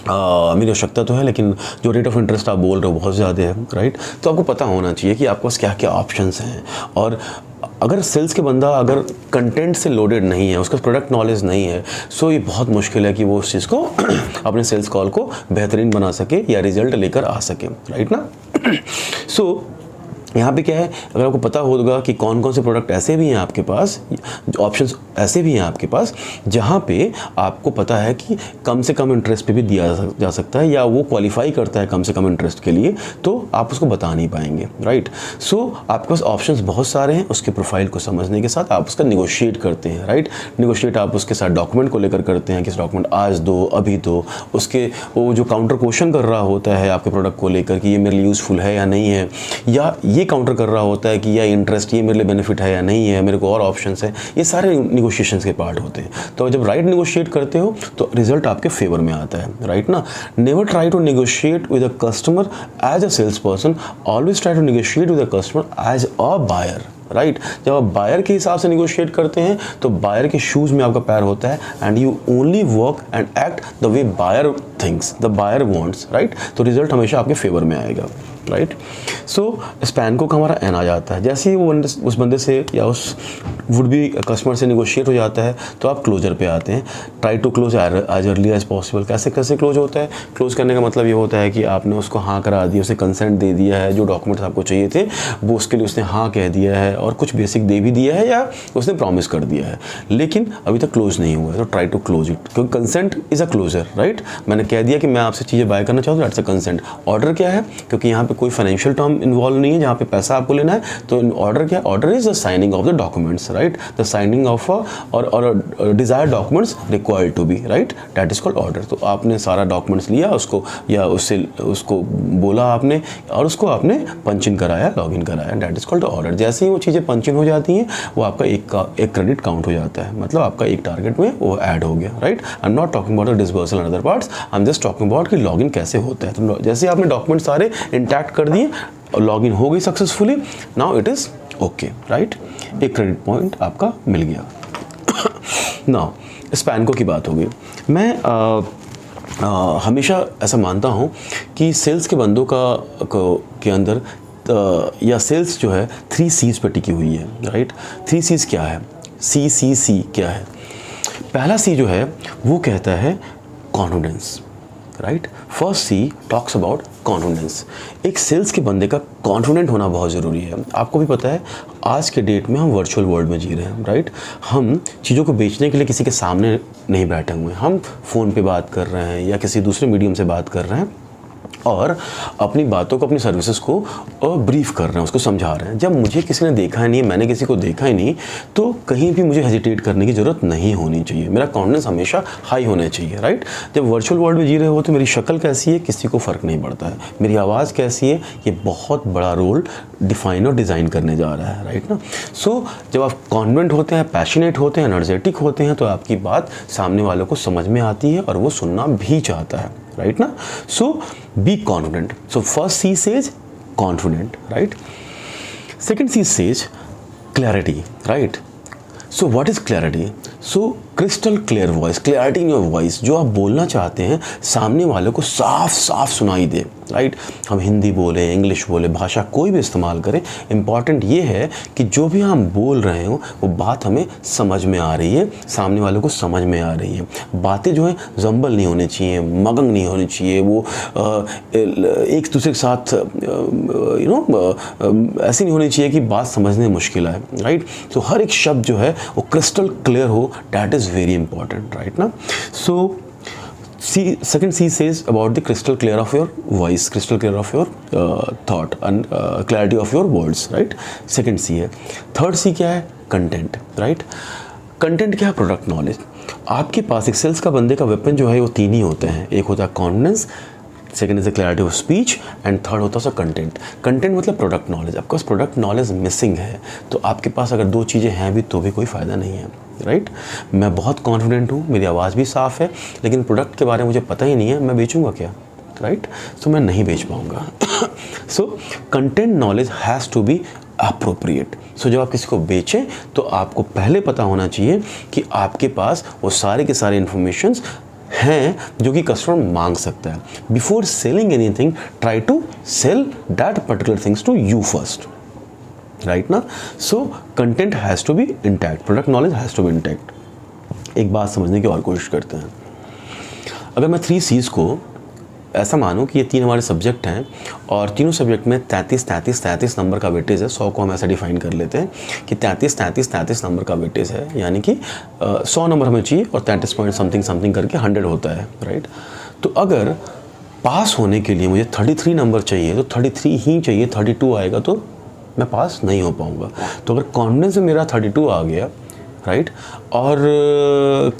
मेरी आवश्यकता तो है लेकिन जो रेट ऑफ इंटरेस्ट आप बोल रहे हो बहुत ज़्यादा है, राइट। तो आपको पता होना चाहिए कि आपके पास क्या क्या ऑप्शंस हैं, और अगर सेल्स के बंदा अगर कंटेंट से लोडेड नहीं है, उसका प्रोडक्ट नॉलेज नहीं है, सो ये बहुत मुश्किल है कि वो उस चीज़ को अपने सेल्स कॉल को बेहतरीन बना सके या रिजल्ट लेकर आ सके, राइट ना। सो यहाँ पे क्या है, अगर आपको पता होगा कि कौन कौन से प्रोडक्ट ऐसे भी हैं आपके पास, ऑप्शंस ऐसे भी हैं आपके पास जहाँ पे आपको पता है कि कम से कम इंटरेस्ट पे भी दिया जा सकता है या वो क्वालिफाई करता है कम से कम इंटरेस्ट के लिए, तो आप उसको बता नहीं पाएंगे, राइट। सो आपके पास ऑप्शंस बहुत सारे हैं, उसके प्रोफाइल को समझने के साथ आप उसका निगोशिएट करते हैं, राइट। निगोशिएट आप उसके साथ डॉक्यूमेंट को लेकर करते हैं कि डॉक्यूमेंट आज दो, अभी दो, उसके वो जो काउंटर क्वेश्चन कर रहा होता है आपके प्रोडक्ट को लेकर कि ये मेरे लिए यूज़फुल है या नहीं है, या ये काउंटर कर रहा होता है कि यह इंटरेस्ट ये मेरे लिए बेनिफिट है या नहीं है, मेरे को और ऑप्शंस है, ये सारे निगोशिएशंस के पार्ट होते हैं। तो जब राइट निगोशिएट करते हो तो रिजल्ट आपके फेवर में आता है, राइट ना। Never try to negotiate with a customer as a sales person, always try to negotiate with a customer as a buyer, right. जब आप बायर के हिसाब से निगोशिएट करते हैं तो बायर के शूज़ में आपका पैर होता है, and you only work and act the way buyer thinks, the buyer wants, right. तो रिजल्ट हमेशा आपके फेवर में आएगा, राइट। सो स्पैन को हमारा एन आ जाता है। जैसे ही वो उस बंदे से या उस वुड बी कस्टमर से निगोशिएट हो जाता है तो आप क्लोजर पे आते हैं। Try to close as early as possible. कैसे कैसे क्लोज होता है? क्लोज करने का मतलब ये होता है कि आपने उसको हाँ करा दिया, उसे कंसेंट दे दिया है, जो डॉक्यूमेंट्स आपको चाहिए थे वो उसके लिए उसने हाँ कह दिया है और कुछ बेसिक दे भी दिया है या उसने प्रॉमिस कर दिया है, लेकिन अभी तक क्लोज नहीं हुआ है। तो ट्राई टू क्लोज इट, क्योंकि consent is a closure, right. मैंने कह दिया कि मैं आपसे चीज़ें बाय करना चाहूँ, दैट्स अ कंसेंट। ऑर्डर क्या है? क्योंकि यहाँ पे पे कोई फाइनेंशियल टर्म इन्वॉल्व नहीं है, जहाँ पे पैसा आपको लेना है। तो ऑर्डर क्या, order is the signing of the documents, right, the signing of और desire documents required to be, right, that is called order. तो आपने सारा डॉक्यूमेंट्स लिया उसको, या उसको बोला आपने, और उसको आपने पंच इन कराया, लॉग इन कराया, दैट इज कॉल्ड ऑर्डर। जैसे ही वो चीज़ें पंच इन हो जाती हैं, वो आपका एक क्रेडिट काउंट हो जाता है, मतलब आपका एक टारगेट में वो ऐड हो गया, right. I am not talking about the disbursal and other parts, I am just talking about कि लॉगिन कैसे होता है। तो जैसे आपने डॉक्यूमेंट सारे इंटैक्ट कर दिए और लॉगिन हो गई successfully, now it is okay, right, एक क्रेडिट पॉइंट आपका मिल गया। नाउ स्पैनको की बात होगी। मैं हमेशा ऐसा मानता हूँ कि सेल्स के बंदों के अंदर या सेल्स जो है 3 C's पे टिकी हुई है, राइट। 3 C's क्या है, C क्या है। पहला C जो है वो कहता है confidence, right. First C talks about confidence. एक सेल्स के बंदे का कॉन्फिडेंट होना बहुत ज़रूरी है। आपको भी पता है आज के डेट में हम वर्चुअल वर्ल्ड में जी रहे हैं, राइट। हम चीज़ों को बेचने के लिए किसी के सामने नहीं बैठे हुए हैं, हम फ़ोन पे बात कर रहे हैं या किसी दूसरे मीडियम से बात कर रहे हैं और अपनी बातों को, अपनी सर्विसेज को ब्रीफ कर रहे हैं, उसको समझा रहे हैं। जब मुझे किसी ने देखा ही नहीं, मैंने किसी को देखा ही नहीं, तो कहीं भी मुझे हेजिटेट करने की ज़रूरत नहीं होनी चाहिए। मेरा कॉन्फिडेंस हमेशा हाई होना चाहिए, राइट। जब वर्चुअल वर्ल्ड में जी रहे हो तो मेरी शक्ल कैसी है किसी को फ़र्क नहीं पड़ता है, मेरी आवाज़ कैसी है ये बहुत बड़ा रोल डिफ़ाइन और डिज़ाइन करने जा रहा है, राइट ना। सो जब आप कॉन्फिडेंट होते हैं, पैशनेट होते हैं, एनर्जेटिक होते हैं, तो आपकी बात सामने वालों को समझ में आती है और वो सुनना भी चाहता है, राइट ना। So be confident. So first C says confident, right? Second C says clarity, right? So what is clarity? So crystal clear voice, clarity in your voice। जो आप बोलना चाहते हैं सामने वालों को साफ साफ सुनाई दे, राइट। हम हिंदी बोले, इंग्लिश बोले, भाषा कोई भी इस्तेमाल करें, इम्पॉर्टेंट ये है कि जो भी हम बोल रहे हो वो बात हमें समझ में आ रही है, सामने वालों को समझ में आ रही है। बातें जो है जंबल नहीं होनी चाहिए, मगंग नहीं होनी चाहिए, वो एक दूसरे के साथ ऐसी नहीं होनी चाहिए कि बात समझने में मुश्किल आए, राइट। तो हर एक शब्द जो है वो क्रिस्टल क्लियर हो, that is very important, right ना। सो second C says about the crystal clear of your voice, crystal clear of your thought and clarity of your words, right? Second C है। Third C क्या है, content, right? Content क्या है, product knowledge। आपके पास एक सेल्स का बंदे का वेपन जो है वो 3 ही होते हैं, एक होता है confidence, second is the clarity of speech and third होता है कंटेंट। कंटेंट मतलब प्रोडक्ट नॉलेज। आपके पास प्रोडक्ट नॉलेज मिसिंग है तो आपके पास अगर 2 चीज़ें हैं भी तो भी कोई फ़ायदा नहीं है, राइट। मैं बहुत कॉन्फिडेंट हूँ, मेरी आवाज़ भी साफ़ है, लेकिन प्रोडक्ट के बारे में मुझे पता ही नहीं है, मैं बेचूंगा क्या, राइट। सो मैं नहीं बेच पाऊँगा। So content knowledge has to be appropriate. So जब आप किसी को बेचें तो आपको पहले पता होना चाहिए कि आपके पास वो सारे के सारे इन्फॉर्मेशंस हैं जो कि कस्टमर मांग सकता है। Before selling anything try to sell that particular things to you first, right ना। So content has to be intact, product knowledge has to be intact. एक बात समझने की और कोशिश करते हैं। अगर मैं 3 C's को ऐसा मानो कि ये 3 हमारे सब्जेक्ट हैं और तीनों सब्जेक्ट में 33 नंबर का वेटेज है, 100 को हम ऐसा डिफाइन कर लेते हैं कि 33 नंबर का वेटेज है, यानी कि 100 नंबर हमें चाहिए और 33 पॉइंट समथिंग करके 100 होता है, राइट। तो अगर पास होने के लिए मुझे 33 नंबर चाहिए तो 33 ही चाहिए, 32 आएगा तो मैं पास नहीं हो पाऊँगा। तो अगर कॉन्फिडेंस में मेरा 32 आ गया, राइट, और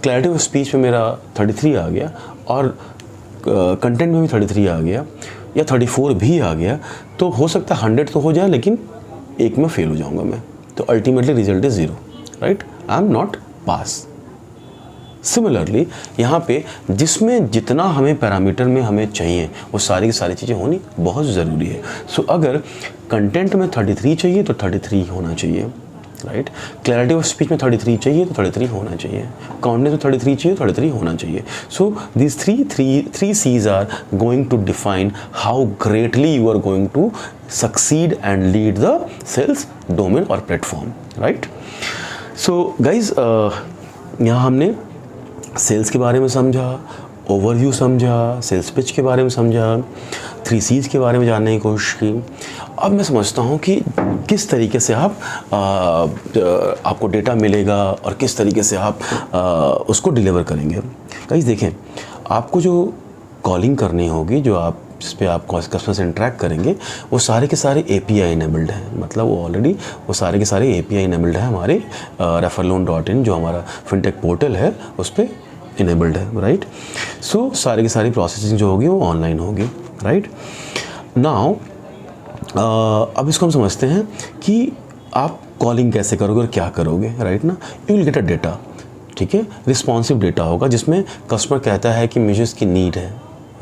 क्लैरिटी ऑफ स्पीच में मेरा 33 आ गया और कंटेंट में भी 33 आ गया या 34 भी आ गया, तो हो सकता है 100 तो हो जाए लेकिन एक में फेल हो जाऊंगा मैं, तो ultimately result is 0, right. I am not pass. Similarly यहाँ पे जिसमें जितना हमें पैरामीटर में हमें चाहिए वो सारी की सारी चीज़ें होनी बहुत ज़रूरी है। सो अगर कंटेंट में 33 चाहिए तो 33 होना चाहिए, राइट। क्लैरिटी ऑफ स्पीच में 33 चाहिए तो 33 होना चाहिए, कॉन्फिडेंस में 33 चाहिए तो 33 होना चाहिए। सो these three C's are going to define how greatly you are going to succeed and lead the sales domain or platform, right? So guys, यहाँ हमने सेल्स के बारे में समझा, ओवरव्यू समझा, सेल्स पिच के बारे में समझा, 3 C's के बारे में जानने की कोशिश की। अब मैं समझता हूँ कि किस तरीके से आपको डेटा मिलेगा और किस तरीके से आप उसको डिलीवर करेंगे। गाइस देखें, आपको जो कॉलिंग करनी होगी, जो आप जिस पे आप कस्टमर से इंटरेक्ट करेंगे, वो सारे के सारे API इनेबल्ड हैं। मतलब वो ऑलरेडी वो सारे के सारे API इनेबल्ड है हमारे referloan.in जो हमारा फिनटेक पोर्टल है उस पर इनेबल्ड है, राइट। सो सारे की सारी प्रोसेसिंग जो होगी वो ऑनलाइन होगी, राइट। नाउ अब इसको हम समझते हैं कि आप कॉलिंग कैसे करोगे और क्या करोगे, राइट ना। You will get a data, ठीक है, रिस्पॉन्सिव डेटा होगा जिसमें कस्टमर कहता है कि मुझे इसकी नीड है,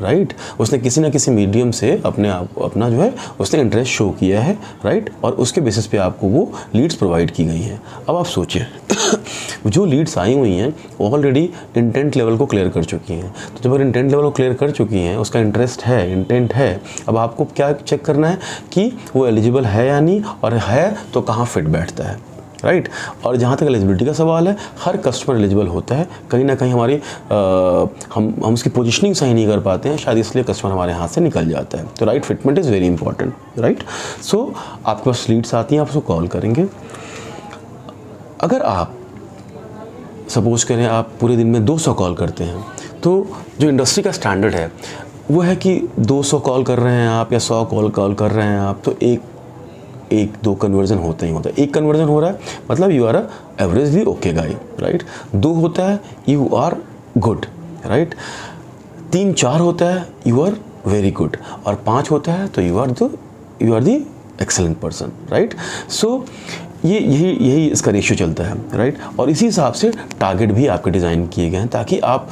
राइट। उसने किसी ना किसी मीडियम से अपना जो है उसने इंटरेस्ट शो किया है, राइट, और उसके बेसिस पे आपको वो लीड्स प्रोवाइड की गई हैं। अब आप सोचिए जो लीड्स आई हुई हैं वो ऑलरेडी इंटेंट लेवल को क्लियर कर चुकी हैं। तो जब इंटेंट लेवल को क्लियर कर चुकी हैं, उसका इंटरेस्ट है, इंटेंट है, अब आपको क्या चेक करना है कि वो एलिजिबल है या नहीं, और है तो कहाँ फिट बैठता है, राइट। और जहाँ तक एलिजिबिलिटी का सवाल है, हर कस्टमर एलिजिबल होता है। कहीं ना कहीं हमारी हम उसकी पोजीशनिंग सही नहीं कर पाते हैं, शायद इसलिए कस्टमर हमारे हाथ से निकल जाता है। तो right fitment is very important, right. So आपके पास लीड्स आती हैं, आप उसको कॉल करेंगे। अगर आप सपोज करें आप पूरे दिन में 200 कॉल करते हैं, तो जो इंडस्ट्री का स्टैंडर्ड है वो है कि 200 कॉल कर रहे हैं आप या 100 कॉल कर रहे हैं आप, तो एक दो कन्वर्जन होता ही होता है। एक कन्वर्जन हो रहा है मतलब यू आर एवरेजली ओके गाई, राइट। 2 होता है यू आर गुड, राइट। 3-4 होता है यू आर वेरी गुड, और 5 होता है तो you are the excellent person, right. So यही इसका रेशियो चलता है, राइट। और इसी हिसाब से टारगेट भी आपके डिज़ाइन किए गए हैं ताकि आप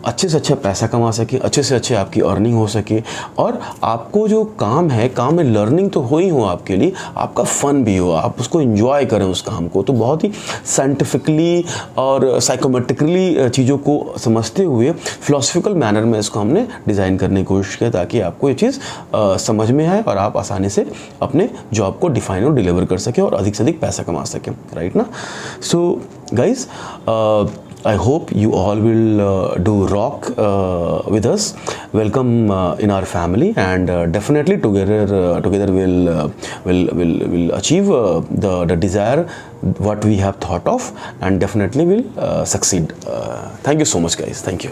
अच्छे से अच्छा पैसा कमा सकें, अच्छे से अच्छे आपकी अर्निंग हो सके, और आपको जो काम है, काम में लर्निंग तो हो ही हो आपके लिए, आपका फ़न भी हो, आप उसको एंजॉय करें उस काम को। तो बहुत ही साइंटिफिकली और साइकोमेट्रिकली चीज़ों को समझते हुए फिलोसफिकल मैनर में इसको हमने डिज़ाइन करने की कोशिश किया ताकि आपको ये चीज़ समझ में आए और आप आसानी से अपने जॉब को डिफाइन और डिलीवर कर सकें और अधिक से अधिक पैसा कमा सकें, राइट ना। So guys, I hope you all will do rock with us. Welcome in our family, and definitely together we'll achieve the desire what we have thought of, and definitely will succeed. Thank you so much, guys. Thank you.